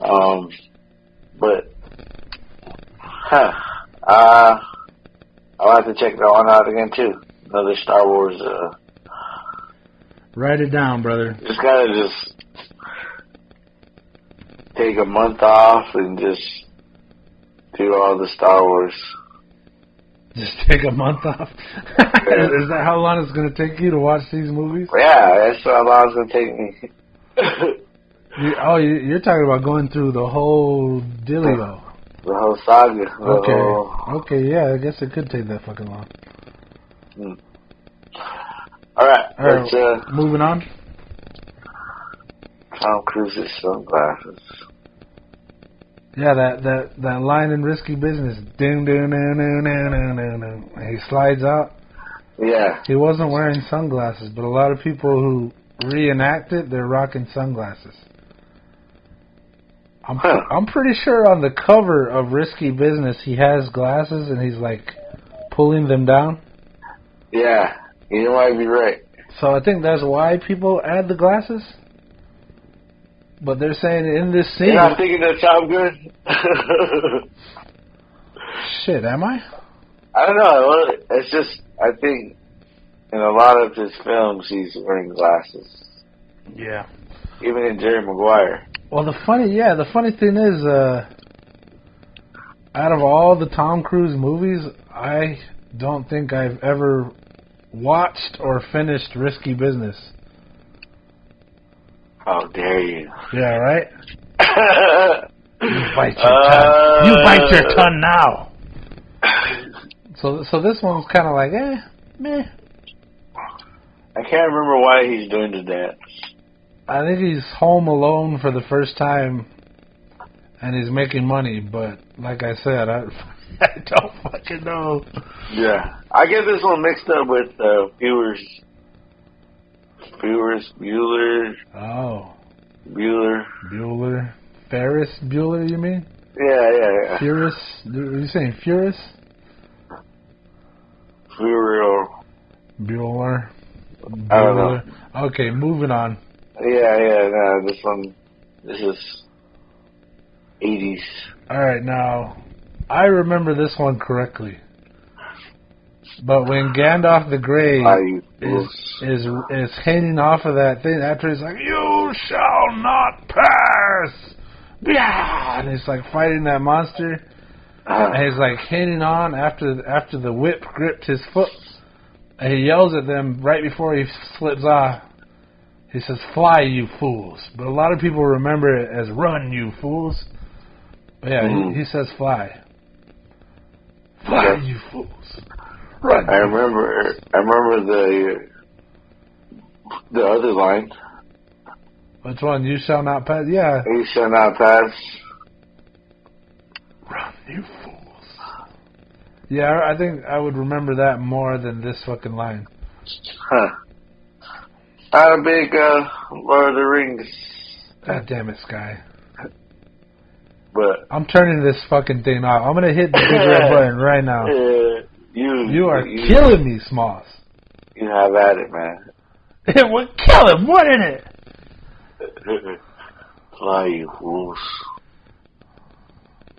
But, I'll have to check that one out again, too. Another Star Wars, Write it down, brother. Just gotta take a month off and just do all the Star Wars. Just take a month off? Is that how long it's going to take you to watch these movies? Yeah, that's how long it's going to take me. You're talking about going through the whole dealio. The whole saga. Okay, yeah, I guess it could take that fucking long. All right, let's, moving on. Tom Cruise's sunglasses. Yeah, that line in Risky Business. Ding, ding, ding, ding, ding, ding, ding. He slides out. Yeah. He wasn't wearing sunglasses, but a lot of people who reenact it, they're rocking sunglasses. I'm pretty sure on the cover of Risky Business he has glasses and he's like pulling them down. Yeah, you might be right. So I think that's why people add the glasses. But they're saying in this scene... You're not thinking that sound good? Shit, am I? I don't know. It's just, I think in a lot of his films he's wearing glasses. Yeah. Even in Jerry Maguire. Well, the funny thing is, out of all the Tom Cruise movies, I don't think I've ever watched or finished Risky Business. How dare you? Yeah, right? You bite your tongue. You bite your tongue now. So this one's kind of like, meh. I can't remember why he's doing the dance. I think he's home alone for the first time, and he's making money. But like I said, I don't fucking know. Yeah, I get this one mixed up with Bueller. Oh. Bueller. Ferris Bueller, you mean? Yeah. Furious? Are you saying Furious? Bueller. I don't know. Okay, moving on. Yeah, no, this is 80s. Alright, now, I remember this one correctly. But when Gandalf the Grey is hanging off of that thing, after he's like, "You shall not pass!" Yeah! And he's like fighting that monster. And he's like hanging on after the whip gripped his foot. And he yells at them right before he slips off. He says, "Fly, you fools." But a lot of people remember it as "Run, you fools." But yeah, he says "Fly." Fly, you fools. Run. I remember the other line. Which one? You shall not pass? Yeah. You shall not pass. Run, you fools. Yeah, I think I would remember that more than this fucking line. Huh. Not a big Lord of the Rings. God damn it, Sky. But I'm turning this fucking thing off. I'm gonna hit the big red button right now. You are killing me, Smalls. You have at it, man. It would kill him, wouldn't it? Fly, you fools.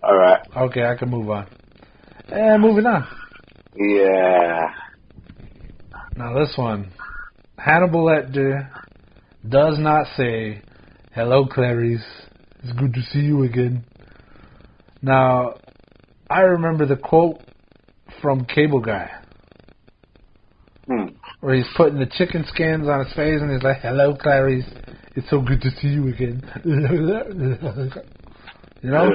Alright. Okay, I can move on. And moving on. Yeah. Now this one. Hannibal Lecter does not say, "Hello, Clarice. It's good to see you again." Now, I remember the quote from Cable Guy. Where he's putting the chicken skins on his face and he's like, "Hello, Clarice. It's so good to see you again." You know?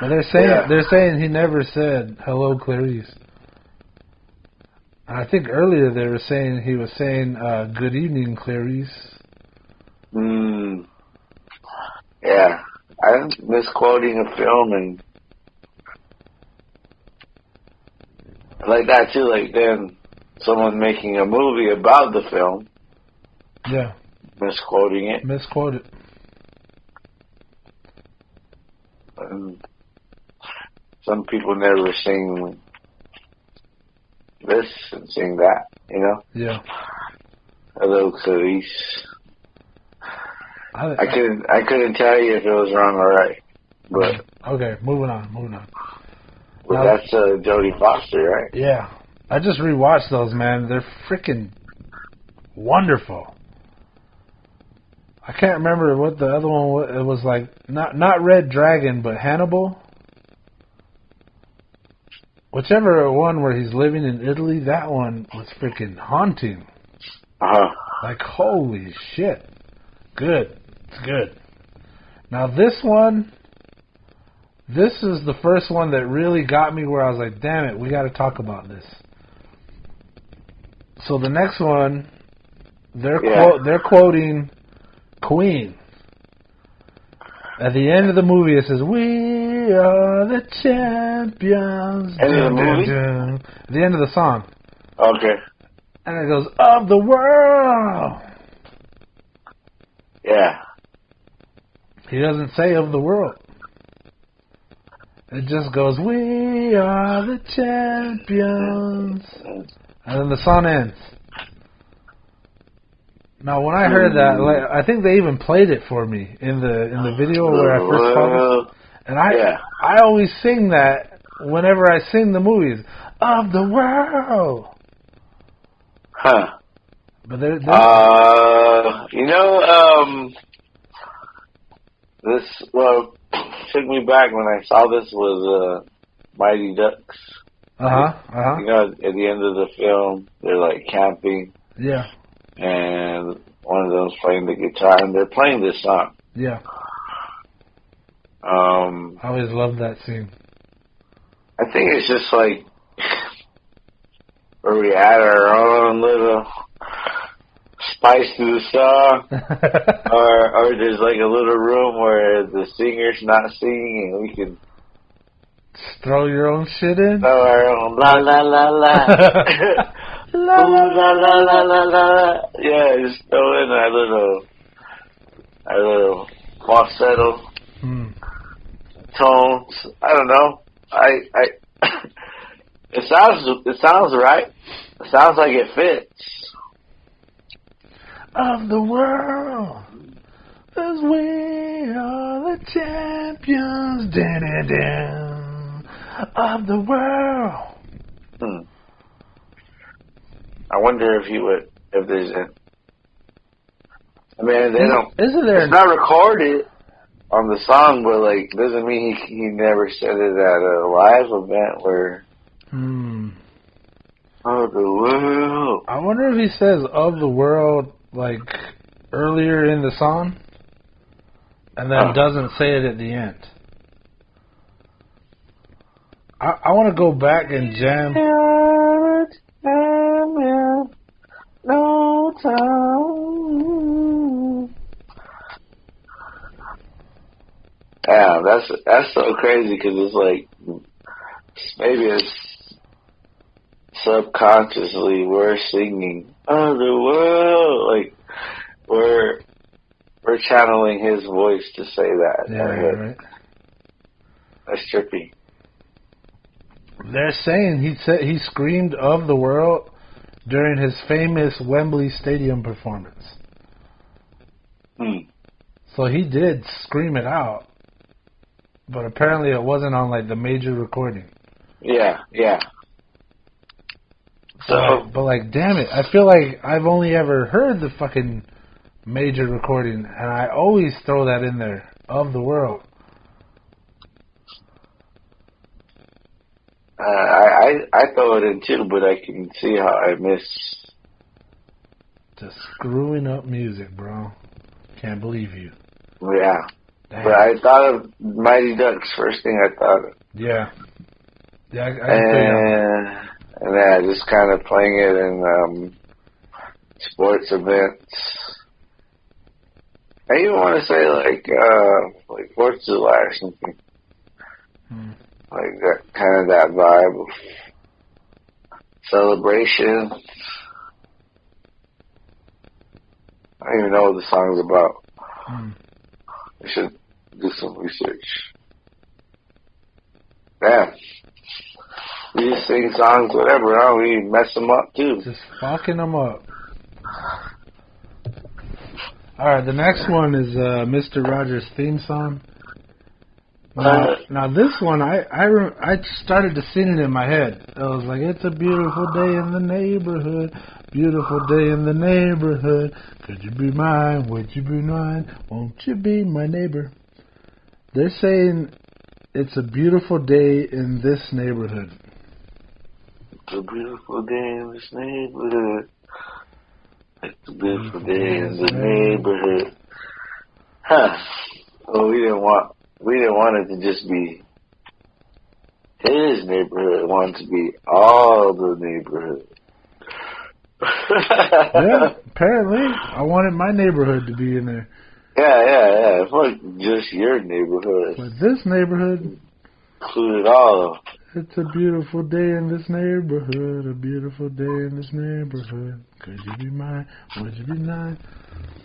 But they're saying he never said, "Hello, Clarice." I think earlier they were saying he was saying, "Good evening, Clarice." Yeah. I'm misquoting a film and like that too, like then someone making a movie about the film. Yeah. Misquoting it. Misquoted. Some people never sing this and sing that, you know? Yeah. Hello, Clarice. I couldn't tell you if it was wrong or right. But okay, moving on. But Now, that's Jodie Foster, right? Yeah. I just rewatched those, man. They're freaking wonderful. I can't remember what the other one was. It was like, not Red Dragon, but Hannibal. Whichever one where he's living in Italy, that one was freaking haunting. Like, holy shit. Good. It's good. Now this one, this is the first one that really got me where I was like, damn it, we got to talk about this. So the next one, they're quoting Queen. At the end of the movie, it says, "We are the champions." End of the movie? At the end of the song. Okay. And it goes, "Of the world." Yeah. He doesn't say "of the world." It just goes, "We are the champions," and then the song ends. Now, when I heard that, like, I think they even played it for me in the video where I first saw it. And I always sing that whenever I sing the movies of the world. Huh. But they're this took me back when I saw this was Mighty Ducks. You know, at the end of the film, they're like camping. Yeah. And one of them's playing the guitar, and they're playing this song. Yeah. I always loved that scene. I think it's just like where we add our own little spice to the song, or there's like a little room where the singer's not singing, and we can just throw your own shit in. Throw our own la la la la. La la la la la la. Yeah, just throw in our little falsetto tones. I don't know. It sounds right. It sounds like it fits. Of the world, as we are the champions, of the world. I wonder if there's a. I mean, Isn't there? It's not recorded on the song, but like, doesn't mean he never said it at a live event where. Of the world. I wonder if he says "of the world" like earlier in the song, and then doesn't say it at the end. I want to go back and jam. No time. Yeah, that's so crazy because it's like maybe it's subconsciously we're singing "of the world," like we're channeling his voice to say that. Yeah, right. That's trippy. They're saying he screamed "of the world" during his famous Wembley Stadium performance. So he did scream it out, but apparently it wasn't on like the major recording. Yeah. So, but like, damn it, I feel like I've only ever heard the fucking major recording, and I always throw that in there, "of the world." I throw it in too, but I can see how I miss. Just screwing up music, bro. Can't believe you. Yeah. Damn. But I thought of Mighty Ducks, first thing I thought of. Yeah. Yeah, and just kind of playing it in sports events. I even want to say like 4th of July or something. Like that kind of that vibe of celebration. I don't even know what the song's about. I should do some research. Damn. We just sing songs, whatever, huh? We mess them up too. Just fucking them up. Alright, the next one is Mr. Rogers' theme song. Now this one, I started to sing it in my head. I was like, "It's a beautiful day in the neighborhood, beautiful day in the neighborhood. Could you be mine? Would you be mine? Won't you be my neighbor?" They're saying it's a beautiful day in this neighborhood. It's a beautiful day in this neighborhood. It's a beautiful day in the neighborhood. Huh. Well, we didn't want it to just be his neighborhood. We wanted it to be all the neighborhood. Yeah, apparently. I wanted my neighborhood to be in there. Yeah. It's like just your neighborhood. But this neighborhood included all of them. It's a beautiful day in this neighborhood, a beautiful day in this neighborhood. Could you be mine? Would you be mine?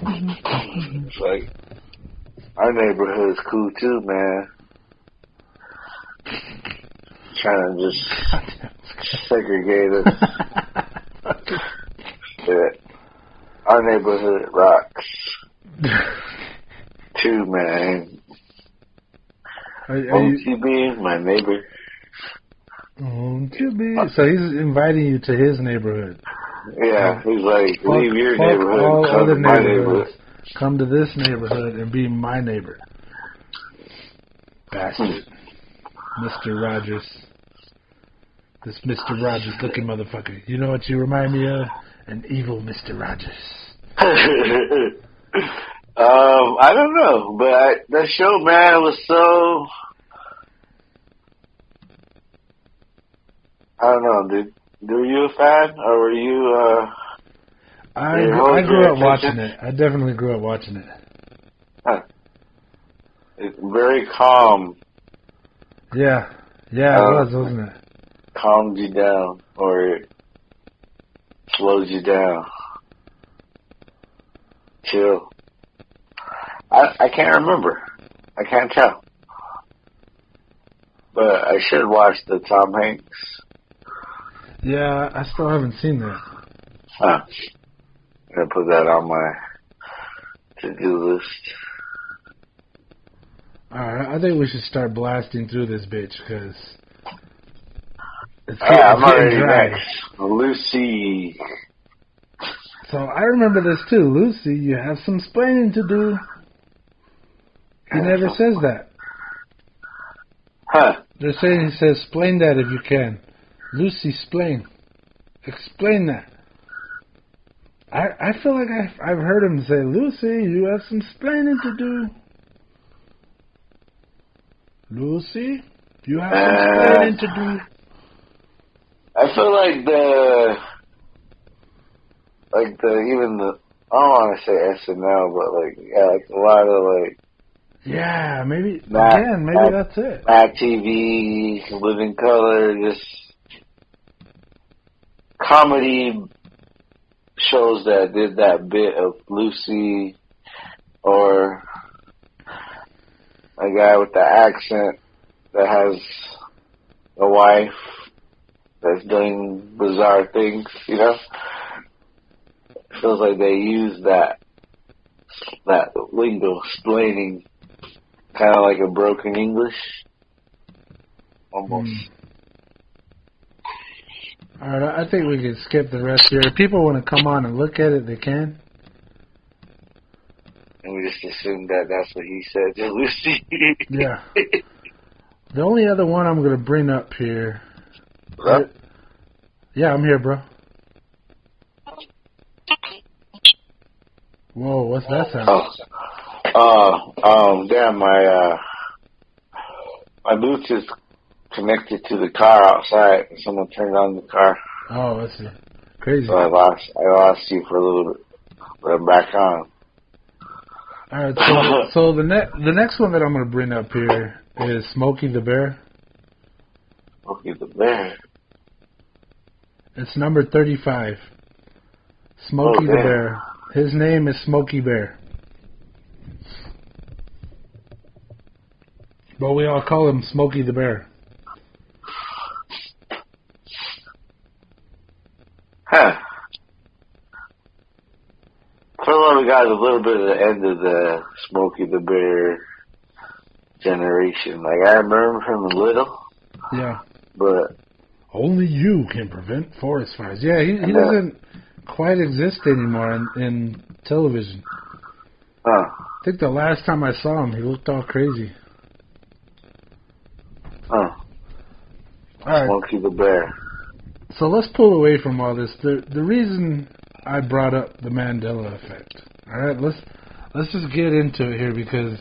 It's like, our neighborhood is cool too, man. trying to just segregate us. Yeah. Our neighborhood rocks. Too, man. Won't you be my neighbor? Won't you be? So he's inviting you to his neighborhood. Yeah, he's like, leave your neighborhood all and come other to my neighborhoods. neighborhood. Come to this neighborhood and be my neighbor. Bastard. Mr. Rogers. This Mr. Rogers looking motherfucker. You know what you remind me of? An evil Mr. Rogers. I don't know, but that show, man, was so... I don't know, dude. Were you a fan, or were you, I grew up watching it. I definitely grew up watching it. Huh. It's very calm. Yeah. Yeah, it was, wasn't it? Calms you down, or it slows you down. Chill. I can't remember. I can't tell. But I should watch the Tom Hanks. Yeah, I still haven't seen that. Huh. I'm going to put that on my to-do list. Alright, I think we should start blasting through this bitch, because I'm already next. Lucy. So I remember this too. Lucy, you have some splaining to do. He never says that. Huh. They're saying he says, explain that if you can. Lucy, explain. Explain that. I feel like I've heard him say, Lucy, you have some splaining to do. Lucy, you have some splaining to do. I feel like even the, I don't want to say SNL, but like a lot of like. Yeah, maybe that's it. Matt TV, Living Color, just comedy shows that did that bit of Lucy, or a guy with the accent that has a wife that's doing bizarre things, you know? It feels like they use that lingo, explaining, kind of like a broken English, almost. All right, I think we can skip the rest here. If people want to come on and look at it, they can. And we just assume that that's what he said to Lucy. Yeah. The only other one I'm going to bring up here. Hello? Yeah, I'm here, bro. Whoa, what's that sound? Damn, my Bluetooth connected to the car outside, and someone turned on the car. Oh, I see. Crazy. So I lost you for a little bit, but I'm back on. All right, so the next one that I'm going to bring up here is Smokey the Bear. Smokey the Bear. It's number 35. Smokey the Bear. His name is Smokey Bear. But we all call him Smokey the Bear. Huh. I feel like we got a little bit of the end of the Smokey the Bear generation. Like, I remember him a little. Yeah. But only you can prevent forest fires. Yeah, he doesn't quite exist anymore in television. I think the last time I saw him, he looked all crazy. All right. Smokey the Bear. So let's pull away from all this. The reason I brought up the Mandela Effect. All right, let's just get into it here, because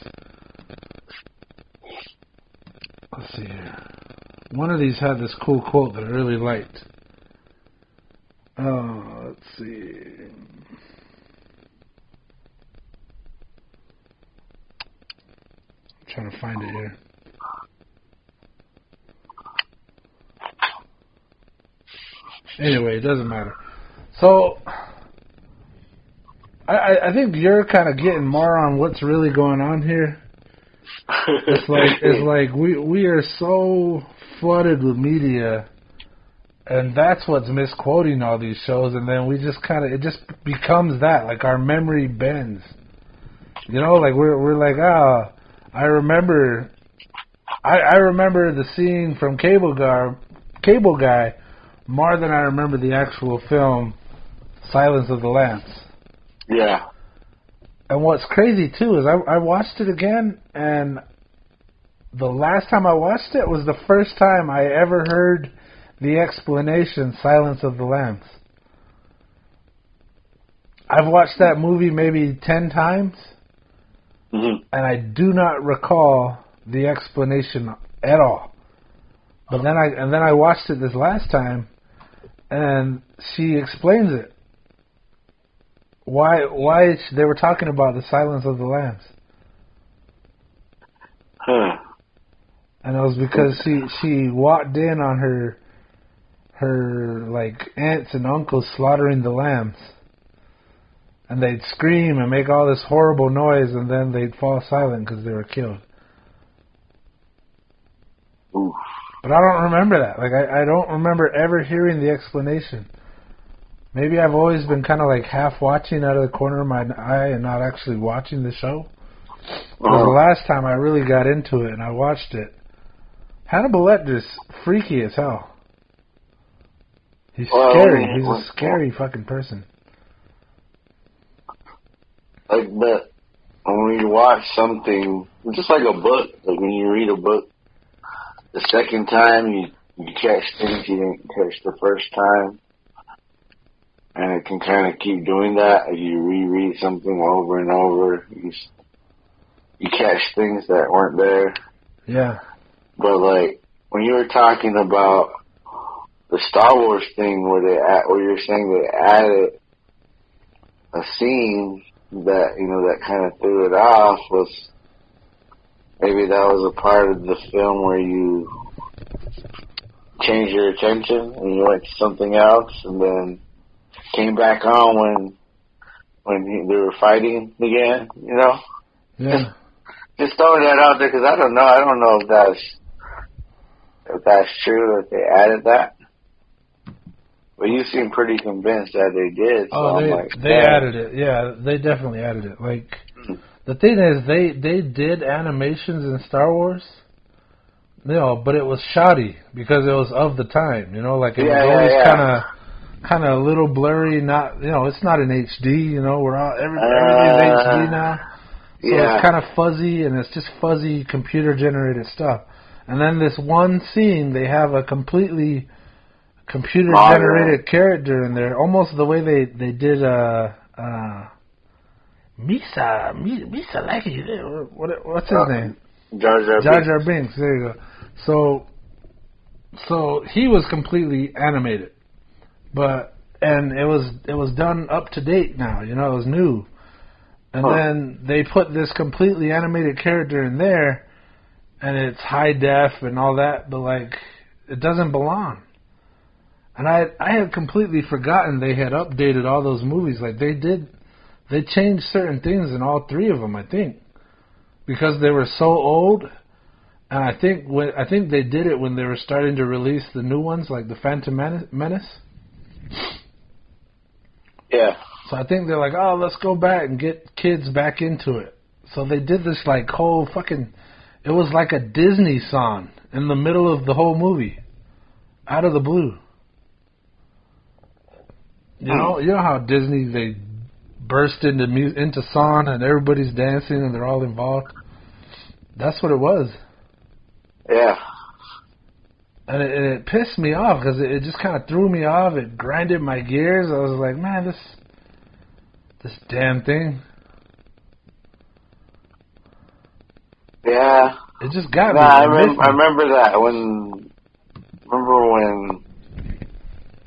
let's see here. One of these had this cool quote that I really liked. Let's see. I'm trying to find it here. Anyway, it doesn't matter. So, I think you're kind of getting more on what's really going on here. It's like we are so flooded with media, and that's what's misquoting all these shows, and then we just it just becomes that, like our memory bends. You know, like we're like, I remember the scene from Cable Guy more than I remember the actual film Silence of the Lambs. Yeah. And what's crazy too is I watched it again, and the last time I watched it was the first time I ever heard the explanation Silence of the Lambs. I've watched that movie maybe 10 times, and I do not recall the explanation at all. But then I watched it this last time, and she explains it. Why they were talking about the Silence of the Lambs. Huh. And it was because she walked in on her like aunts and uncles slaughtering the lambs. And they'd scream and make all this horrible noise, and then they'd fall silent because they were killed. Oof. But I don't remember that. Like I don't remember ever hearing the explanation. Maybe I've always been kind of like half watching out of the corner of my eye and not actually watching the show. Because the last time I really got into it and I watched it, Hannibal Lecter's freaky as hell. He's scary. He's a scary fucking person. Like, but when you watch something, just like a book, like when you read a book, the second time you catch things you didn't catch the first time. And it can kind of keep doing that. As you reread something over and over, you catch things that weren't there. Yeah. But like when you were talking about the Star Wars thing, where you're saying they added a scene that that kind of threw it off, was maybe that was a part of the film where you changed your attention and you went to something else, and then came back on when they were fighting again, Yeah. Just throwing that out there because I don't know if that's true, that they added that. But you seem pretty convinced that they did. So they added it. Yeah, they definitely added it. Like, the thing is, they did animations in Star Wars, but it was shoddy because it was of the time, like it was always kind of a little blurry, not, it's not in HD, everything's HD now. So it's kind of fuzzy, and it's just fuzzy computer-generated stuff. And then this one scene, they have a completely computer-generated character in there, almost the way they did Misa Lucky. What's his name? Jar Jar Binks. There you go. So he was completely animated. And it was done up to date now, it was new. And then they put this completely animated character in there, and it's high def and all that, but like it doesn't belong. And I had completely forgotten they had updated all those movies. Like they changed certain things in all three of them, I think, because they were so old. And I think they did it when they were starting to release the new ones, like the Phantom Menace. Yeah. So I think they're like, let's go back and get kids back into it. So they did this like whole fucking, it was like a Disney song in the middle of the whole movie, out of the blue. You know how Disney, they burst into song and everybody's dancing and they're all involved. That's what it was. Yeah. And it pissed me off because it just kind of threw me off. It grinded my gears. I was like, man, this damn thing. Yeah. It just got me. I remember that when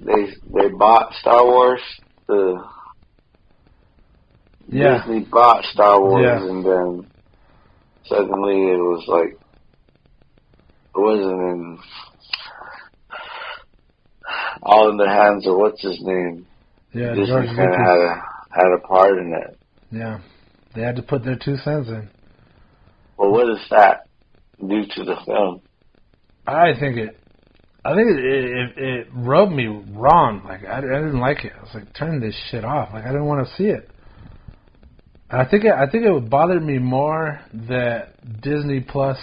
they bought Star Wars. Disney bought Star Wars, and then suddenly it was like it wasn't all in the hands of what's his name. Yeah, Disney George kind of had a part in it. Yeah, they had to put their 2 cents in. Well, what is that? due to the film? I think it rubbed me wrong. Like I didn't like it. I was like, turn this shit off. Like I didn't want to see it. And I think it would bother me more that Disney Plus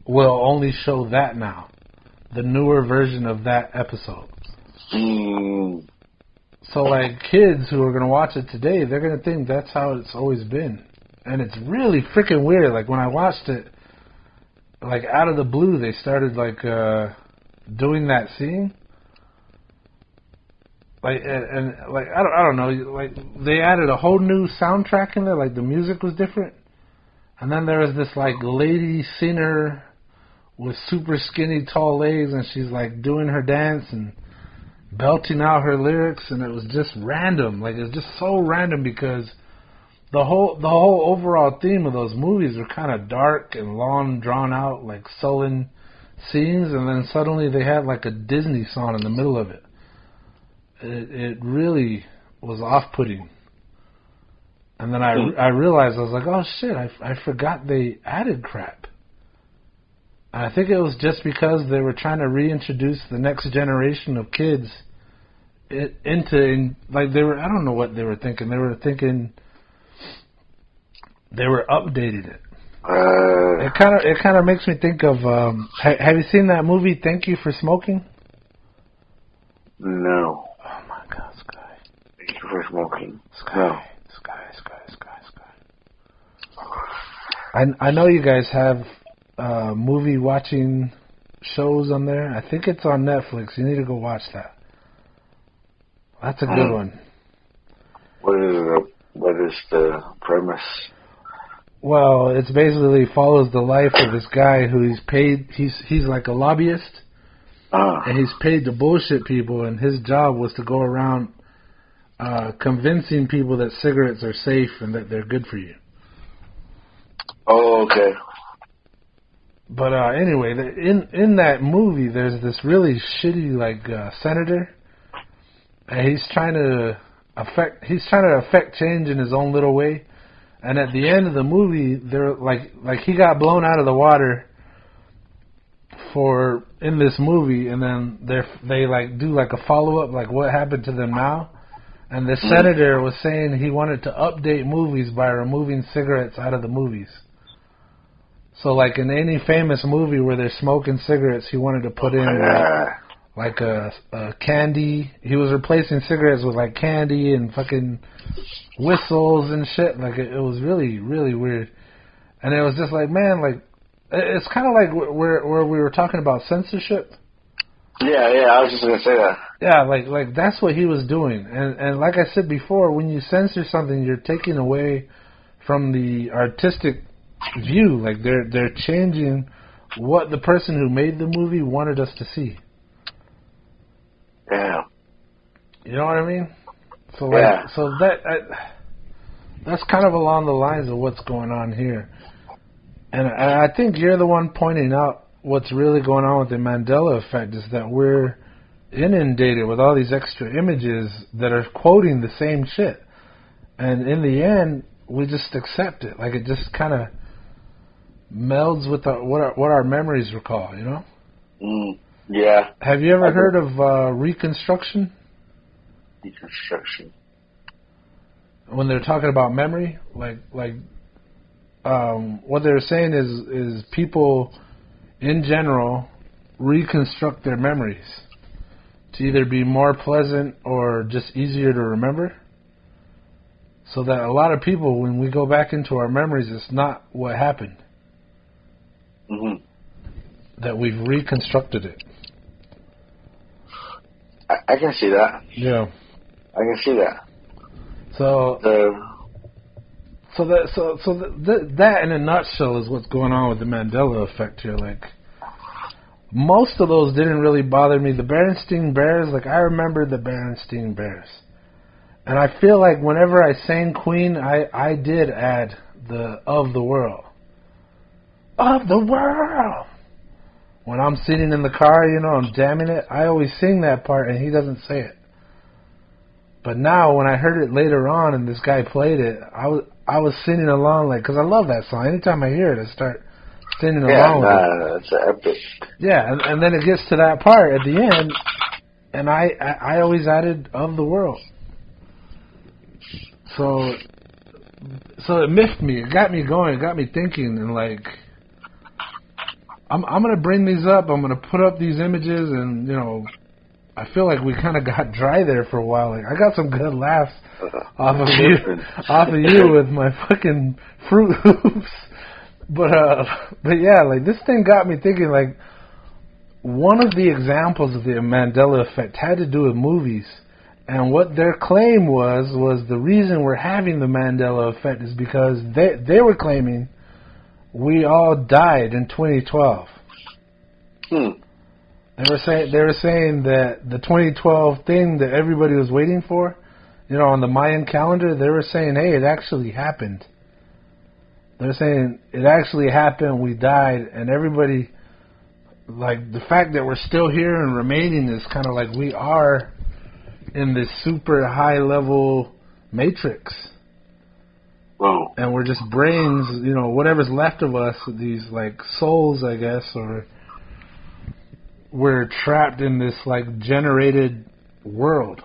will only show that now, the newer version of that episode. Mm. So like kids who are gonna watch it today, they're gonna think that's how it's always been, and it's really freaking weird. Like when I watched it, like out of the blue, they started like doing that scene. Like and like I don't know, like they added a whole new soundtrack in there. Like the music was different, and then there was this like lady singer with super skinny tall legs, and she's like doing her dance and belting out her lyrics, and it was just random. Like it was just so random because the whole overall theme of those movies were kind of dark and long, drawn out, like sullen scenes, and then suddenly they had like a Disney song in the middle of it. It really was off-putting. And then I realized, I was like, oh shit, I forgot they added crap. And I think it was just because they were trying to reintroduce the next generation of kids into, like they were, I don't know what they were thinking. They were thinking they were updating it. It kind of makes me think of, have you seen that movie, Thank You for Smoking? No. Oh my God, Sky. Thank you for smoking. Sky. No. Sky. I know you guys have movie watching shows on there. I think it's on Netflix. You need to go watch that. That's a good one. What is the premise? Well, it's basically follows the life of this guy who he's paid. He's like a lobbyist, and he's paid to bullshit people. And his job was to go around convincing people that cigarettes are safe and that they're good for you. Oh, okay. But anyway, in that movie, there's this really shitty like senator, and he's trying to affect change in his own little way. And at the end of the movie, they're like he got blown out of the water in this movie, and then they like do like a follow up, like what happened to them now. And the senator was saying he wanted to update movies by removing cigarettes out of the movies. So like in any famous movie where they're smoking cigarettes, he wanted to put in like a candy. He was replacing cigarettes with like candy and fucking whistles and shit. Like it was really, really weird. And it was just like, man, like it's kind of like where we were talking about censorship. Yeah, I was just gonna say that. Yeah, like that's what he was doing. And like I said before, when you censor something, you're taking away from the artistic view. Like they're changing what the person who made the movie wanted us to see. Yeah. You know what I mean? So like, so that's kind of along the lines of what's going on here. And I think you're the one pointing out what's really going on with the Mandela Effect is that we're inundated with all these extra images that are quoting the same shit. And in the end, we just accept it. Like it just kind of melds with what our memories recall, you know? Yeah. Have you ever heard of reconstruction? Reconstruction. When they're talking about memory, like what they're saying is people in general reconstruct their memories to either be more pleasant or just easier to remember. So that a lot of people, when we go back into our memories, it's not what happened. Mm-hmm. That we've reconstructed it. I can see that. Yeah. I can see that. So that in a nutshell is what's going on with the Mandela Effect here. Like, most of those didn't really bother me. The Berenstain Bears, like I remember the Berenstain Bears, and I feel like whenever I sang Queen, I did add the of the world. Of the world. When I'm sitting in the car, you know, I'm jamming it, I always sing that part and he doesn't say it. But now when I heard it later on and this guy played it, I was singing along like, because I love that song. Anytime I hear it, I start standing Yeah, alone. nah, it's epic. Yeah, and then it gets to that part at the end, and I always added of the world. So it miffed me. It got me going. It got me thinking, and like, I'm gonna bring these up. I'm gonna put up these images, and I feel like we kind of got dry there for a while. Like, I got some good laughs off of you with my fucking Fruit Hoops. But yeah, like, this thing got me thinking. Like, one of the examples of the Mandela Effect had to do with movies. And what their claim was the reason we're having the Mandela Effect is because they were claiming we all died in 2012. They were saying that the 2012 thing that everybody was waiting for, on the Mayan calendar, they were saying, hey, it actually happened. They're saying it actually happened, we died, and everybody, like, the fact that we're still here and remaining is kind of like we are in this super high level matrix. Whoa. And we're just brains, whatever's left of us, these like souls, I guess, or we're trapped in this like generated world.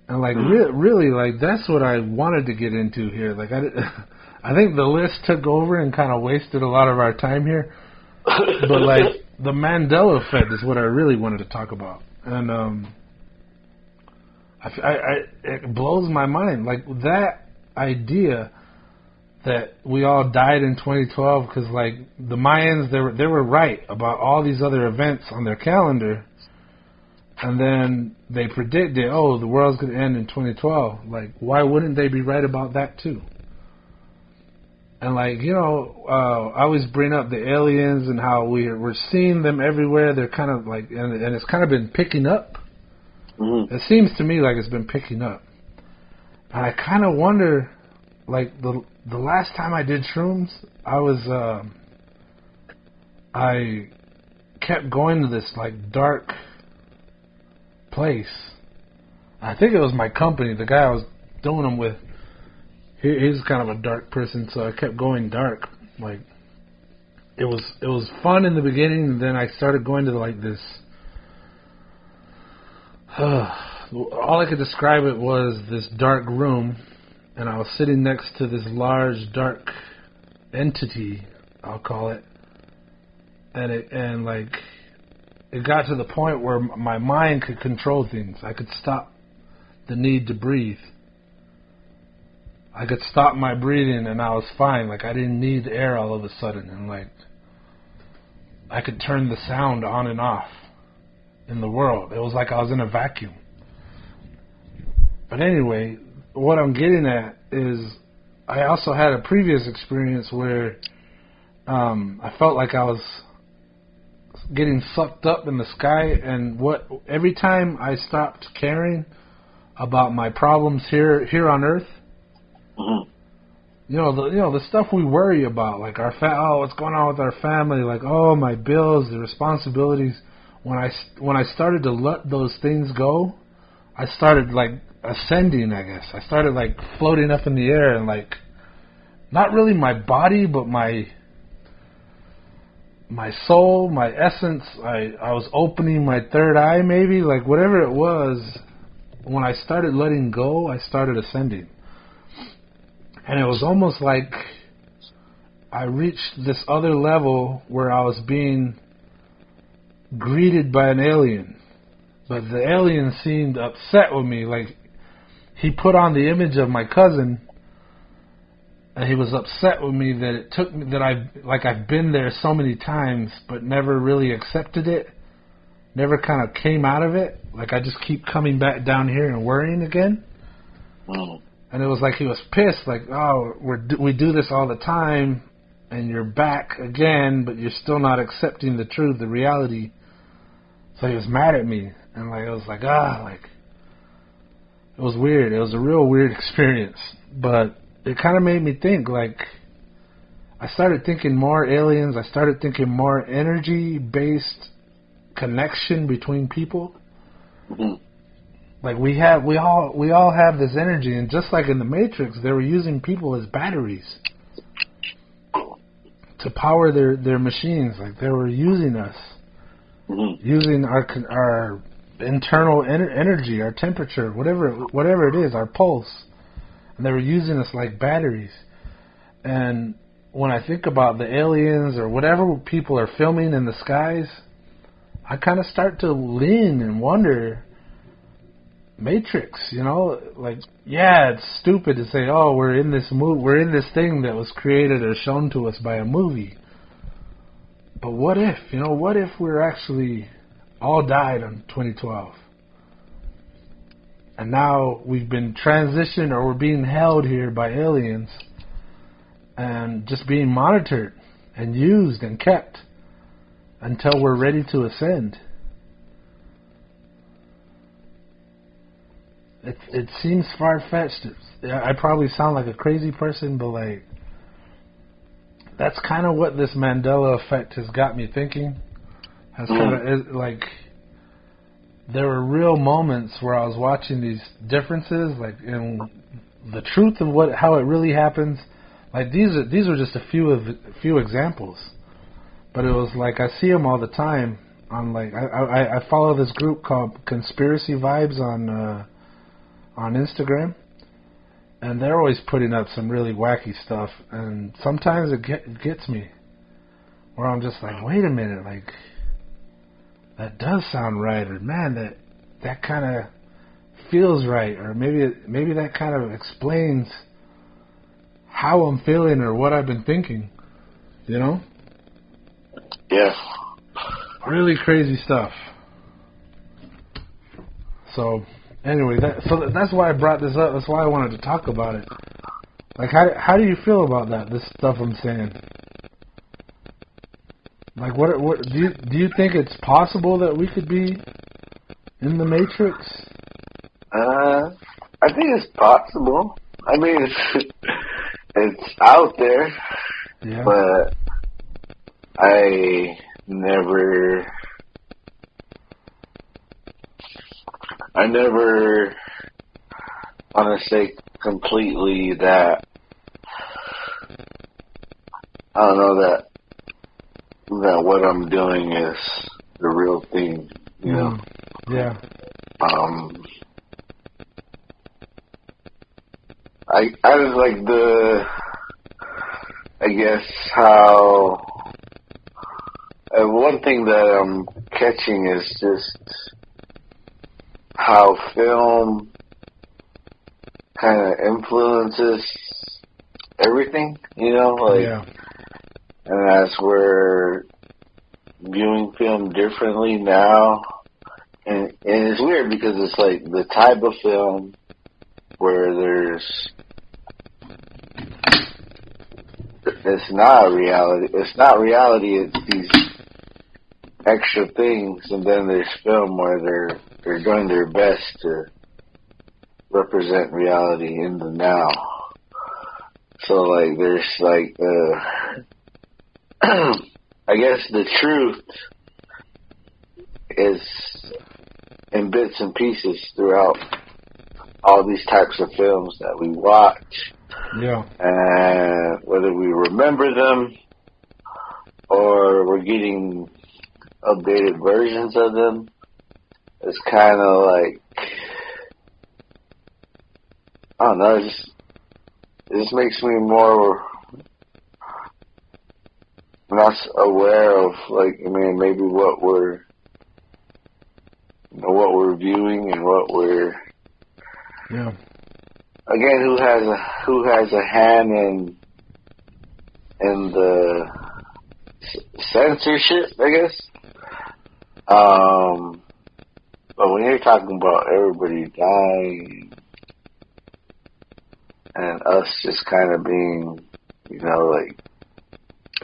And like really, like, that's what I wanted to get into here. Like, I think the list took over and kind of wasted a lot of our time here. But like, the Mandela Effect is what I really wanted to talk about. And it blows my mind. Like, that idea that we all died in 2012 because, like, the Mayans, they were right about all these other events on their calendar, and then they predicted, the world's going to end in 2012. Like, why wouldn't they be right about that too? And like, I always bring up the aliens and how we're seeing them everywhere. They're kind of like, and it's kind of been picking up. Mm-hmm. It seems to me like it's been picking up. And I kind of wonder, like, the last time I did shrooms, I kept going to this like dark place. I think it was my company, the guy I was doing them with. He's kind of a dark person, so I kept going dark. Like, it was fun in the beginning, and then I started going to like this. All I could describe it was this dark room, and I was sitting next to this large dark entity, I'll call it, and it got to the point where my mind could control things. I could stop the need to breathe. I could stop my breathing and I was fine. Like, I didn't need air all of a sudden. And like, I could turn the sound on and off in the world. It was like I was in a vacuum. But anyway, what I'm getting at is I also had a previous experience where I felt like I was getting sucked up in the sky, and every time I stopped caring about my problems here on Earth, mm-hmm. The stuff we worry about, like our what's going on with our family, like my bills, the responsibilities. When I started to let those things go, I started like ascending, I guess. I started like floating up in the air, and like not really my body, but my soul, my essence. I was opening my third eye, maybe, like whatever it was. When I started letting go, I started ascending. And it was almost like I reached this other level where I was being greeted by an alien. But the alien seemed upset with me. Like, he put on the image of my cousin, and he was upset with me that it took me, that I've been there so many times, but never really accepted it. Never kind of came out of it. Like, I just keep coming back down here and worrying again. Mm. And it was like he was pissed, like, we do this all the time, and you're back again, but you're still not accepting the truth, the reality. So he was mad at me, and like, it was like, it was weird. It was a real weird experience, but it kind of made me think, like, I started thinking more aliens, I started thinking more energy-based connection between people. Mm-hmm. Like, we all have this energy, and just like in the Matrix, they were using people as batteries. to power their machines. Like they were using us, using our internal energy, our temperature, whatever it is, our pulse, and they were using us like batteries. And when I think about the aliens or whatever people are filming in the skies, I kind of start to lean and wonder, Matrix, you know, like, yeah, it's stupid to say, oh, we're in this thing that was created or shown to us by a movie. But what if we're actually all died in 2012? And now we've been transitioned, or we're being held here by aliens and just being monitored and used and kept until we're ready to ascend. It seems far-fetched. I probably sound like a crazy person, but like, that's kind of what this Mandela Effect has got me thinking. Has kind of, like, there were real moments where I was watching these differences, like in the truth of how it really happens. Like these are just a few examples, but it was like I see them all the time on, like, I follow this group called Conspiracy Vibes on Instagram, and they're always putting up some really wacky stuff, and sometimes it gets me where I'm just like, wait a minute, like, that does sound right, or man, that kind of feels right, or maybe that kind of explains how I'm feeling or what I've been thinking, you know? Yeah. Really crazy stuff. So anyway, that's why I brought this up. That's why I wanted to talk about it. Like, how do you feel about that? This stuff I'm saying. Like, what do you think it's possible that we could be in the Matrix? I think it's possible. I mean, it's out there, yeah. But I never want to say completely that, I don't know, that what I'm doing is the real thing, you know? Yeah. I was like I guess how, one thing that I'm catching is just how film kind of influences everything, you know, like, yeah. And as we're viewing film differently now, and it's weird because it's like the type of film where it's not reality. It's not reality. It's these extra things, and then there's film where they're doing their best to represent reality in the now. So like there's like I guess the truth is in bits and pieces throughout all these types of films that we watch. Yeah. And whether we remember them or we're getting updated versions of them, it's kind of like, I don't know, it just makes me more not aware of, like, I mean, maybe what we're viewing and what we're, yeah. Again, who has a hand in the censorship, I guess. But when you're talking about everybody dying and us just kind of being, you know, like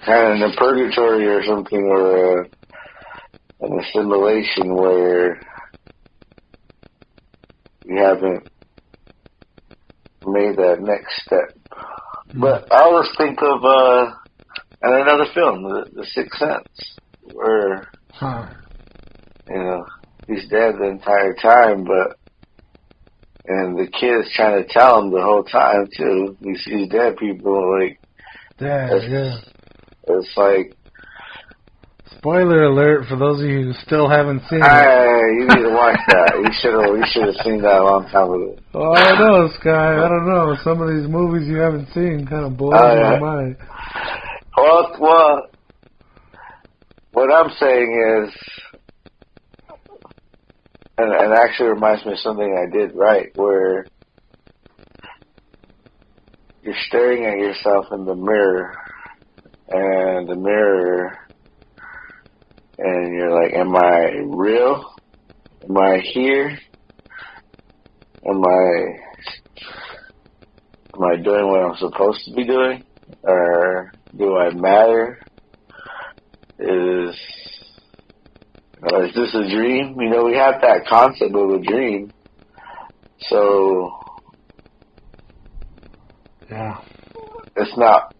kind of in a purgatory or something, or an assimilation where we haven't made that next step. But I always think of another film, The Sixth Sense, where you know, he's dead the entire time, and the kid's trying to tell him the whole time too. He sees dead people, like, yeah. It's like, spoiler alert for those of you who still haven't seen it. you need to watch that. You should have seen that a long time ago. Oh, I don't know, Sky. I don't know. Some of these movies you haven't seen kind of blows my mind. Well, what I'm saying is, and actually reminds me of something I did right, where you're staring at yourself in the mirror, and you're like, am I real? Am I here? Am I doing what I'm supposed to be doing? Or do I matter? Is this a dream? You know, we have that concept of a dream. So, yeah, it's not.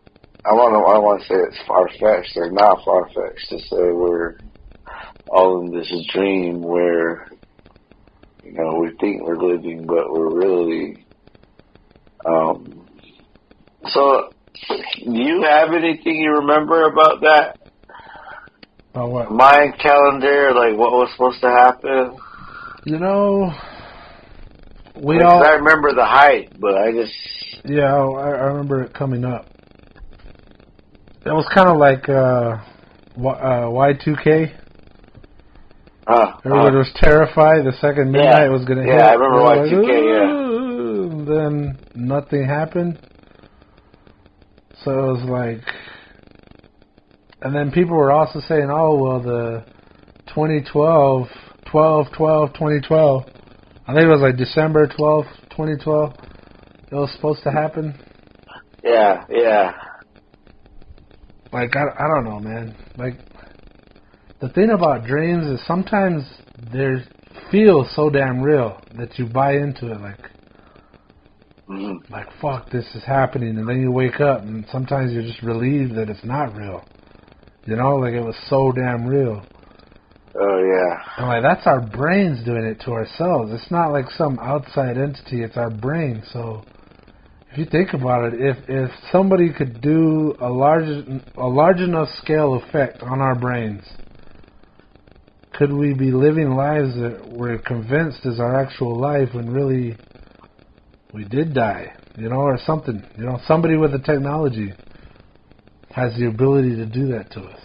I want to say it's far-fetched or not far-fetched to say we're all in this dream where, you know, we think we're living, but we're really. So, do you have anything you remember about that? About what? Mayan calendar, like what was supposed to happen? You know, I remember the hype, but I just... Yeah, I remember it coming up. It was kind of like Y2K. Everybody was terrified the second midnight was going to hit. Yeah, I remember Y2K, and then nothing happened. So it was like... And then people were also saying, oh, well, the 2012, I think it was like December 12th, 2012, it was supposed to happen. Yeah. Like, I don't know, man. Like, the thing about dreams is sometimes they feel so damn real that you buy into it, like, fuck, this is happening, and then you wake up, and sometimes you're just relieved that it's not real. You know, like, it was so damn real. Oh, yeah. And, like, that's our brains doing it to ourselves. It's not like some outside entity. It's our brain. So, if you think about it, if somebody could do a large enough scale effect on our brains, could we be living lives that we're convinced is our actual life when really we did die? You know, or something. You know, somebody with the technology has the ability to do that to us.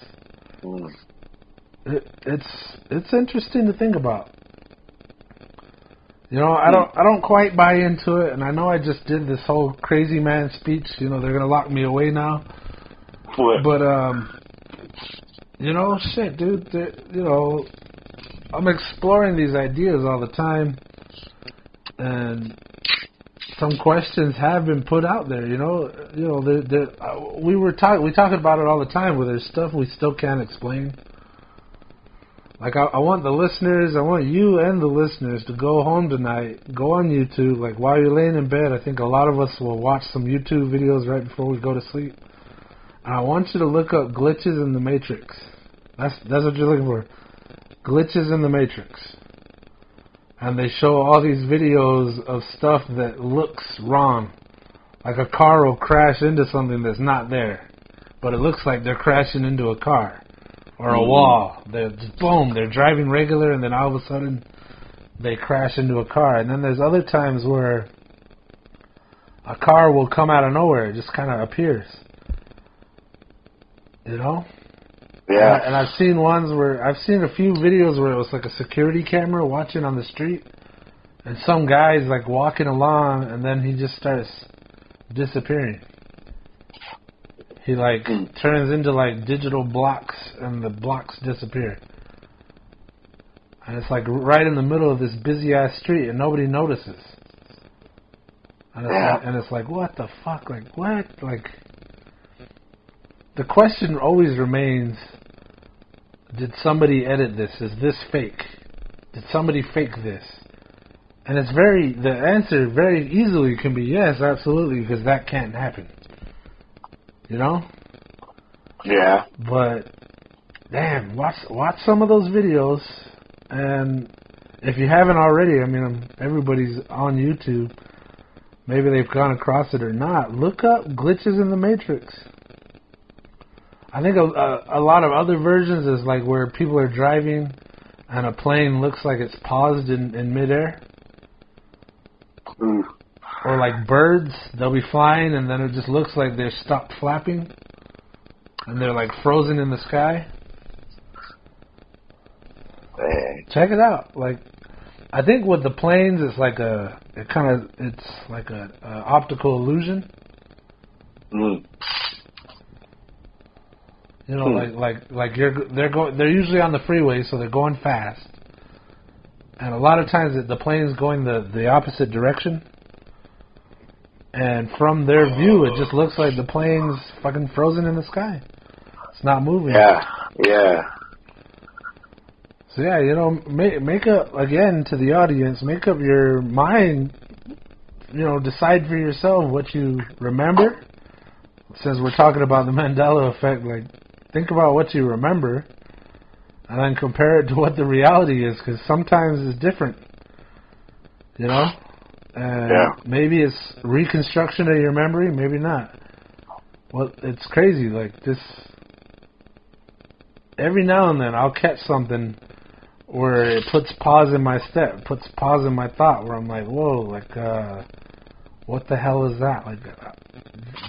It's interesting to think about. You know, I don't quite buy into it, and I know I just did this whole crazy man speech. You know, they're gonna lock me away now. What? But you know, shit, dude. You know, I'm exploring these ideas all the time, and some questions have been put out there. You know, we talk about it all the time. Where there's stuff we still can't explain. Like, I want the listeners, I want you and the listeners to go home tonight, go on YouTube, like, while you're laying in bed. I think a lot of us will watch some YouTube videos right before we go to sleep. And I want you to look up glitches in the Matrix. That's what you're looking for. Glitches in the Matrix. And they show all these videos of stuff that looks wrong. Like a car will crash into something that's not there, but it looks like they're crashing into a car. Or a wall. They're just, boom, they're driving regular, and then all of a sudden they crash into a car. And then there's other times where a car will come out of nowhere. It just kind of appears. You know? Yeah. And I've seen I've seen a few videos where it was like a security camera watching on the street, and some guy's like walking along, and then he just starts disappearing. He like turns into like digital blocks, and the blocks disappear. And it's like right in the middle of this busy ass street, and nobody notices. And it's like, what the fuck? Like, what? Like, the question always remains: did somebody edit this? Is this fake? Did somebody fake this? And the answer very easily can be yes, absolutely, because that can't happen. You know? Yeah. But, damn, watch some of those videos, and if you haven't already, I mean, everybody's on YouTube. Maybe they've gone across it or not. Look up Glitches in the Matrix. I think a lot of other versions is like where people are driving and a plane looks like it's paused in midair. Mm. Or like birds, they'll be flying and then it just looks like they're stopped flapping and they're like frozen in the sky. Dang. Check it out. Like, I think with the planes, it's like it's like a optical illusion. Mm. You know, they're usually on the freeway, so they're going fast, and a lot of times the plane's going the opposite direction, and from their view, it just looks like the plane's fucking frozen in the sky. It's not moving. Yeah. So yeah, you know, make up again to the audience. Make up your mind. You know, decide for yourself what you remember. Since we're talking about the Mandela Effect, like, think about what you remember, and then compare it to what the reality is, because sometimes it's different. You know, and maybe it's reconstruction of your memory, maybe not. Well, it's crazy. Like this, every now and then I'll catch something where it puts pause in my step, puts pause in my thought, where I'm like, whoa, like, what the hell is that? Like,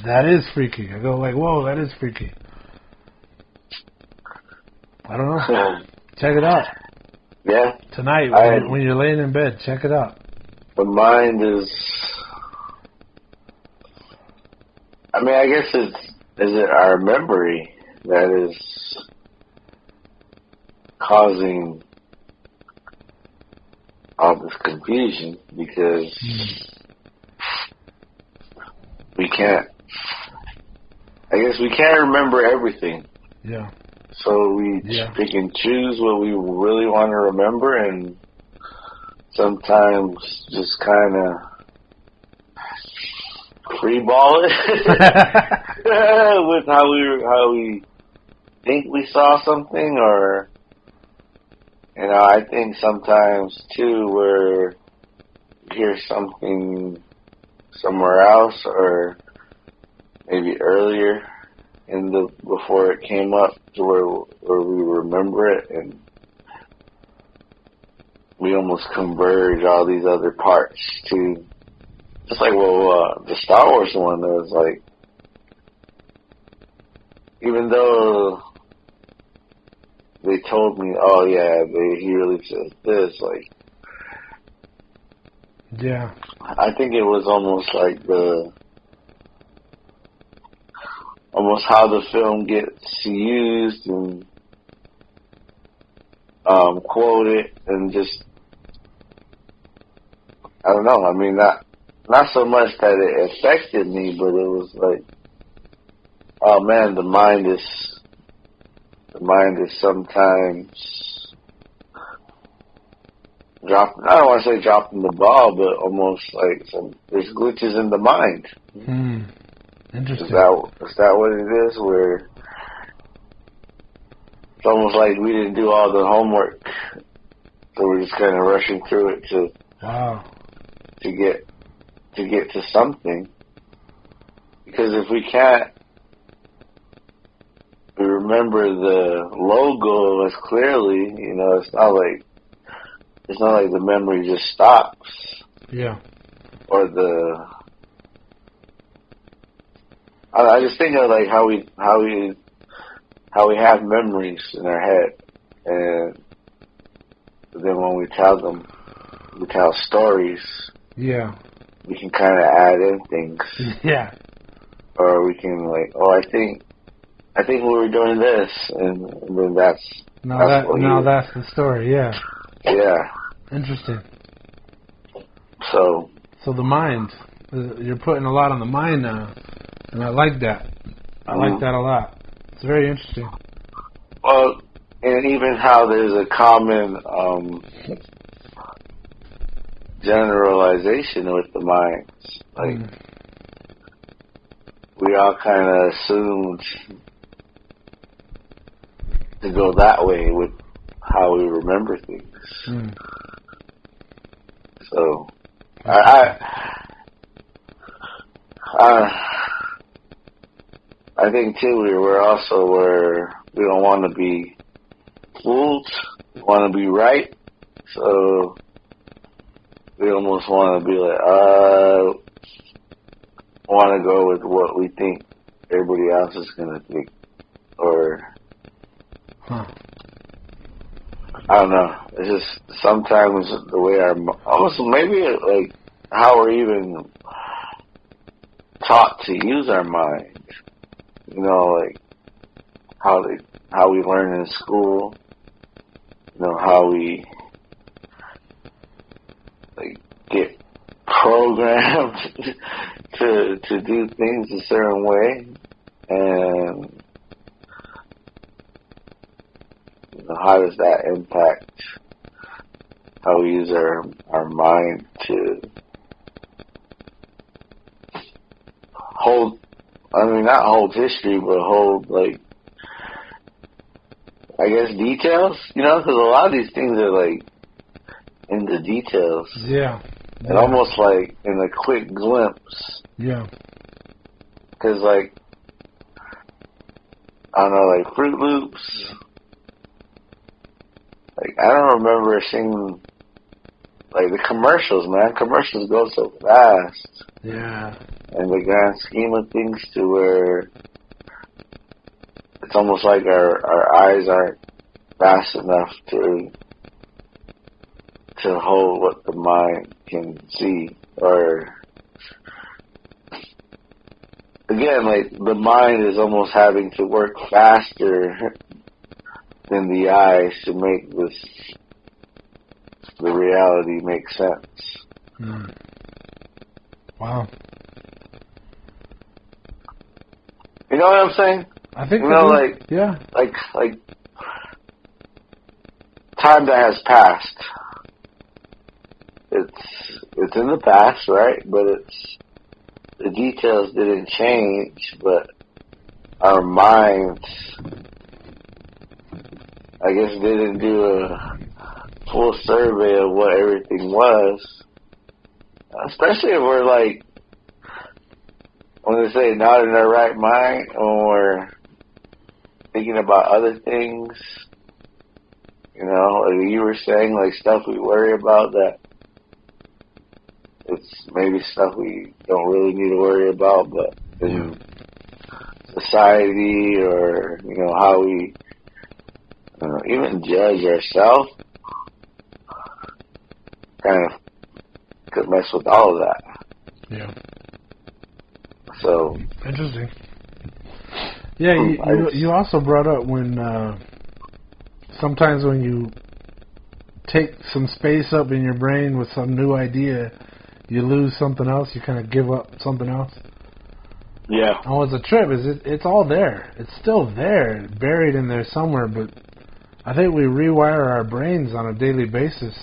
that is freaky. I go like, whoa, that is freaky. I don't know. Check it out. Yeah. Tonight, when you're laying in bed, check it out. The mind is, I mean, I guess is it our memory that is causing all this confusion, because we can't remember everything. Yeah. So we pick and choose what we really want to remember, and sometimes just kind of freeball it with how we think we saw something, or I think sometimes too where you hear something somewhere else, or maybe earlier before it came up to where we remember it, and we almost converge all these other parts to, just like the Star Wars one was like, even though they told me, oh yeah, he really says this, like, yeah, I think it was almost like almost how the film gets used and quoted, and just, I don't know. I mean, not so much that it affected me, but it was like, oh man, the mind is sometimes dropping. I don't want to say dropping the ball, but almost like there's glitches in the mind. Interesting. Is that what it is? Where it's almost like we didn't do all the homework, so we're just kind of rushing through it to get to something. Because if we can't remember the logo as clearly, it's not like the memory just stops. Yeah. Or I just think of like how we have memories in our head, and then when we tell stories. Yeah. We can kind of add in things. Yeah. Or we can like, I think we were doing this, and then that's the story. Yeah. Yeah. Interesting. So the mind, you're putting a lot on the mind now, and I like that. I like that a lot. It's very interesting. Well, and even how there's a common generalization with the mind. Like, we all kind of assumed to go that way with how we remember things. So, I think too we're also where we don't want to be fooled, we want to be right, so we almost want to be like, want to go with what we think everybody else is gonna think, or I don't know. It's just sometimes the way almost maybe like how we're even taught to use our mind. You know, like how we learn in school. You know, how we like get programmed to do things a certain way, and you know, how does that impact how we use our mind to hold, I mean, not hold history, but hold, like, I guess details, you know, because a lot of these things are like in the details. Yeah. And almost like in a quick glimpse. Yeah. Because, like, I don't know, like Fruit Loops. Like, I don't remember seeing, like, the commercials, man. Commercials go so fast. Yeah. In the grand scheme of things, to where it's almost like our eyes aren't fast enough to hold what the mind can see. Or, again, like, the mind is almost having to work faster than the eyes to make the reality make sense. Mm. Wow. You know what I'm saying? I think you know, like, yeah, like time that has passed. It's in the past, right? But the details didn't change, but our minds, I guess, didn't do a full survey of what everything was. Especially if we're like, when they say not in our right mind, or thinking about other things, you know, like you were saying, like stuff we worry about that it's maybe stuff we don't really need to worry about, but in society, or, you know, how we even judge ourselves, kind of could mess with all of that. Yeah. So interesting. Yeah, you also brought up when sometimes when you take some space up in your brain with some new idea, you lose something else. You kind of give up something else. Yeah. And what's a trip is it's all there. It's still there, buried in there somewhere. But I think we rewire our brains on a daily basis.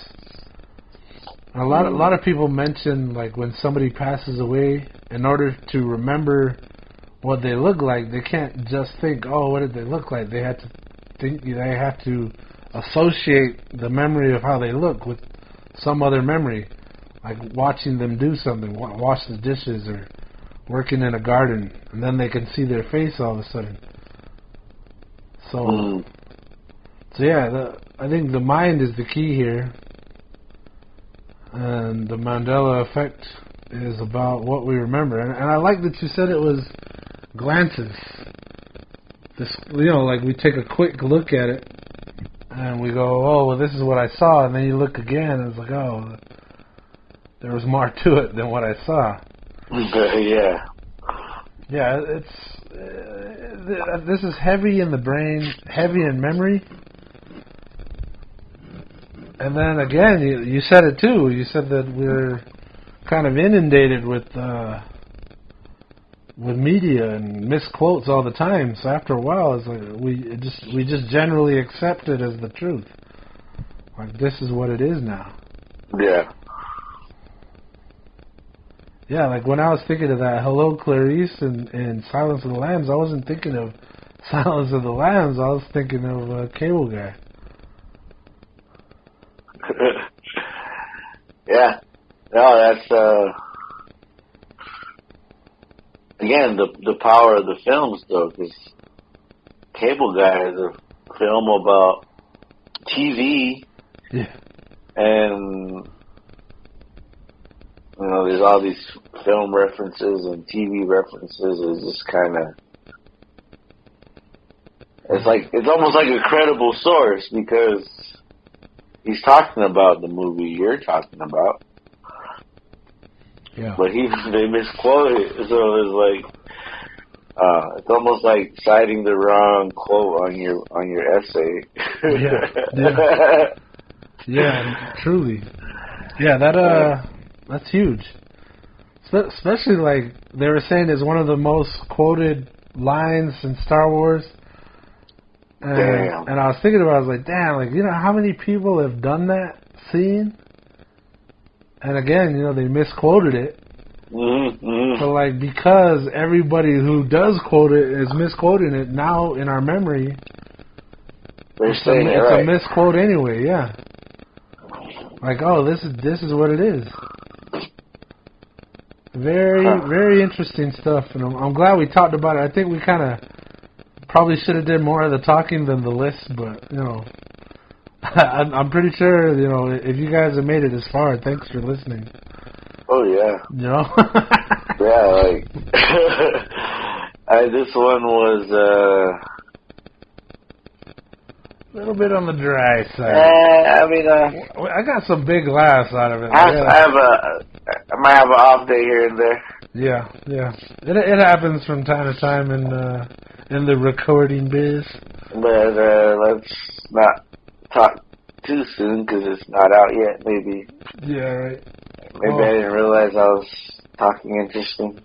And a lot of people mention, like, when somebody passes away, in order to remember what they look like, they can't just think, oh, what did they look like? They have to think. They have to associate the memory of how they look with some other memory, like watching them do something, wash the dishes, or working in a garden, and then they can see their face all of a sudden. So yeah, I think the mind is the key here, and the Mandela Effect is about what we remember. And I like that you said it was glances. This, you know, like we take a quick look at it, and we go, oh, well, this is what I saw, and then you look again, and it's like, oh, there was more to it than what I saw. Yeah. Yeah, this is heavy in the brain, heavy in memory. And then again, you said it too. You said that we're kind of inundated with media and misquotes all the time. So after a while, it's like we just generally accept it as the truth. Like, this is what it is now. Yeah. Yeah, like when I was thinking of that Hello Clarice and Silence of the Lambs, I wasn't thinking of Silence of the Lambs. I was thinking of Cable Guy. Yeah. No, that's again, the power of the films, though, because Cable Guy is a film about TV, and there's all these film references and TV references. It's just kind of, it's almost like a credible source because he's talking about the movie you're talking about. Yeah. But they misquoted it, so it's like it's almost like citing the wrong quote on your essay. Yeah, truly. Yeah, that's huge. Especially like they were saying is one of the most quoted lines in Star Wars. And I was thinking about it, I was like, damn, like, how many people have done that scene? And again, they misquoted it. Mm-hmm. So, like, because everybody who does quote it is misquoting it, now in our memory, it's a misquote anyway, yeah. Like, oh, this is what it is. Very, very interesting stuff, and I'm glad we talked about it. I think we kind of probably should have did more of the talking than the list, but, I'm pretty sure, if you guys have made it this far, thanks for listening. Oh, yeah. Yeah, like, this one was, a little bit on the dry side. I got some big laughs out of it. I might have an off day here and there. Yeah. It happens from time to time in the recording biz. But let's not talk too soon because it's not out yet. Maybe. Yeah, right. Maybe I didn't realize I was talking interesting.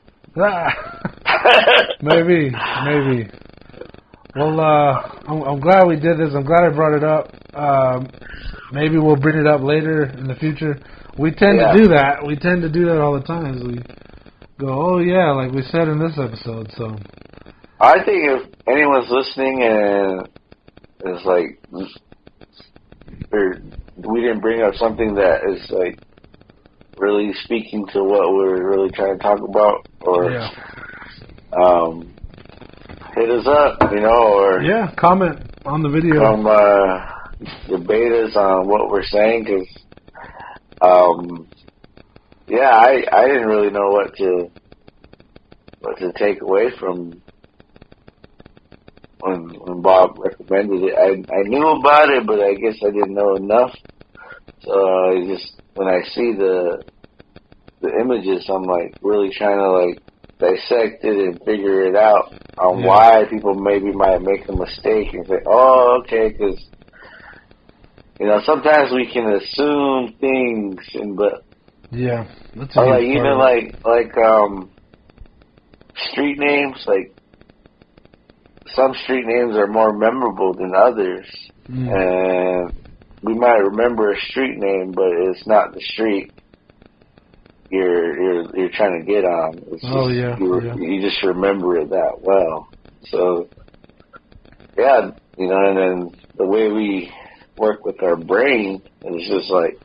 Maybe. Well, I'm glad we did this. I'm glad I brought it up. Maybe we'll bring it up later in the future. We tend to do that. We tend to do that all the time. We go, oh yeah, like we said in this episode. So I think if anyone's listening and it's like, we didn't bring up something that is like really speaking to what we're really trying to talk about, or hit us up, or comment on the video. Debate us on what we're saying, because I didn't really know what to take away from when Bob recommended it. I knew about it, but I guess I didn't know enough. So when I see the images, I'm like really trying to like dissect it and figure it out on why people maybe might make a mistake and say, oh, okay, because sometimes we can assume things, but that's or like even like street names, like some street names are more memorable than others, and we might remember a street name, but it's not the street you're trying to get on. It's you just remember it that well. So and then the way we work with our brain is just like,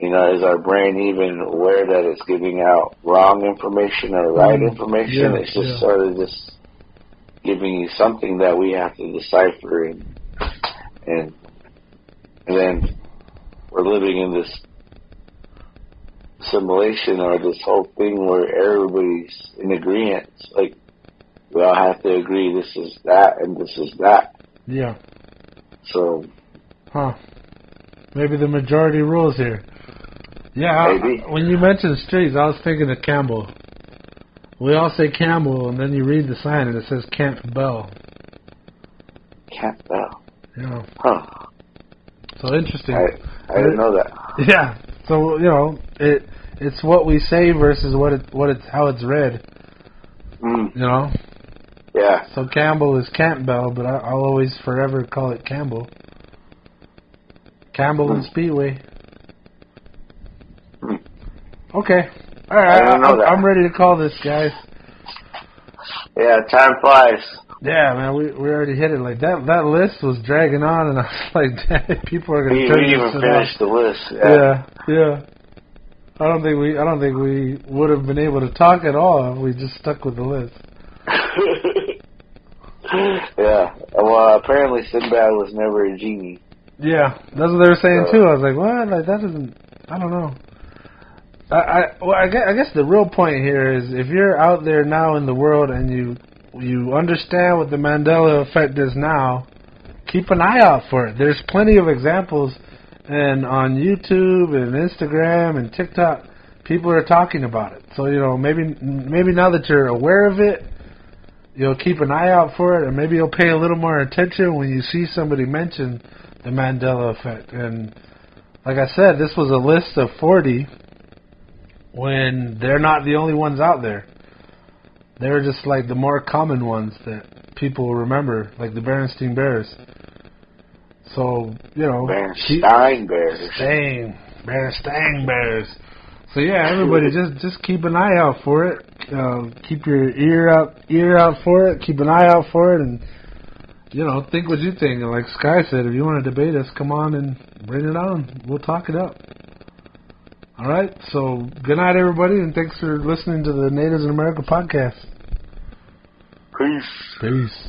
is our brain even aware that it's giving out wrong information or right information? It's just sort of just giving you something that we have to decipher, and then we're living in this simulation or this whole thing where everybody's in agreement. Like, we all have to agree this is that and this is that. Yeah. So. Maybe the majority rules here. Yeah. Maybe. When you mentioned streets, I was thinking of Campbell. We all say Campbell, and then you read the sign and it says Campbell. Campbell. Yeah. Huh. So interesting. I didn't know that. Yeah. So it's what we say versus how it's read. Yeah. So Campbell is Campbell, but I'll always forever call it Campbell. Campbell and Speedway. Okay. All right. I'm ready to call this, guys. Yeah, time flies. Yeah, man, we already hit it. Like that list was dragging on, and I was like, damn, people are going to turn this even finished the list. Yeah. I don't think we would have been able to talk at all if we just stuck with the list. Yeah. Well, apparently Sinbad was never a genie. Yeah, that's what they were saying too. I was like, what? Like that doesn't. I don't know. I guess the real point here is if you're out there now in the world and you understand what the Mandela Effect is now, keep an eye out for it. There's plenty of examples, and on YouTube and Instagram and TikTok, people are talking about it. So maybe now that you're aware of it, you'll keep an eye out for it, and maybe you'll pay a little more attention when you see somebody mention the Mandela Effect. And like I said, this was a list of 40 when they're not the only ones out there. They're just like the more common ones that people remember, like the Berenstain Bears. So, Berenstain Bears. Berenstain Bears. So yeah, everybody just keep an eye out for it. Keep your ear out for it. Keep an eye out for it, and think what you think. And like Sky said, if you want to debate us, come on and bring it on. We'll talk it up. All right. So good night, everybody, and thanks for listening to the Natives in America podcast. Peace. Peace.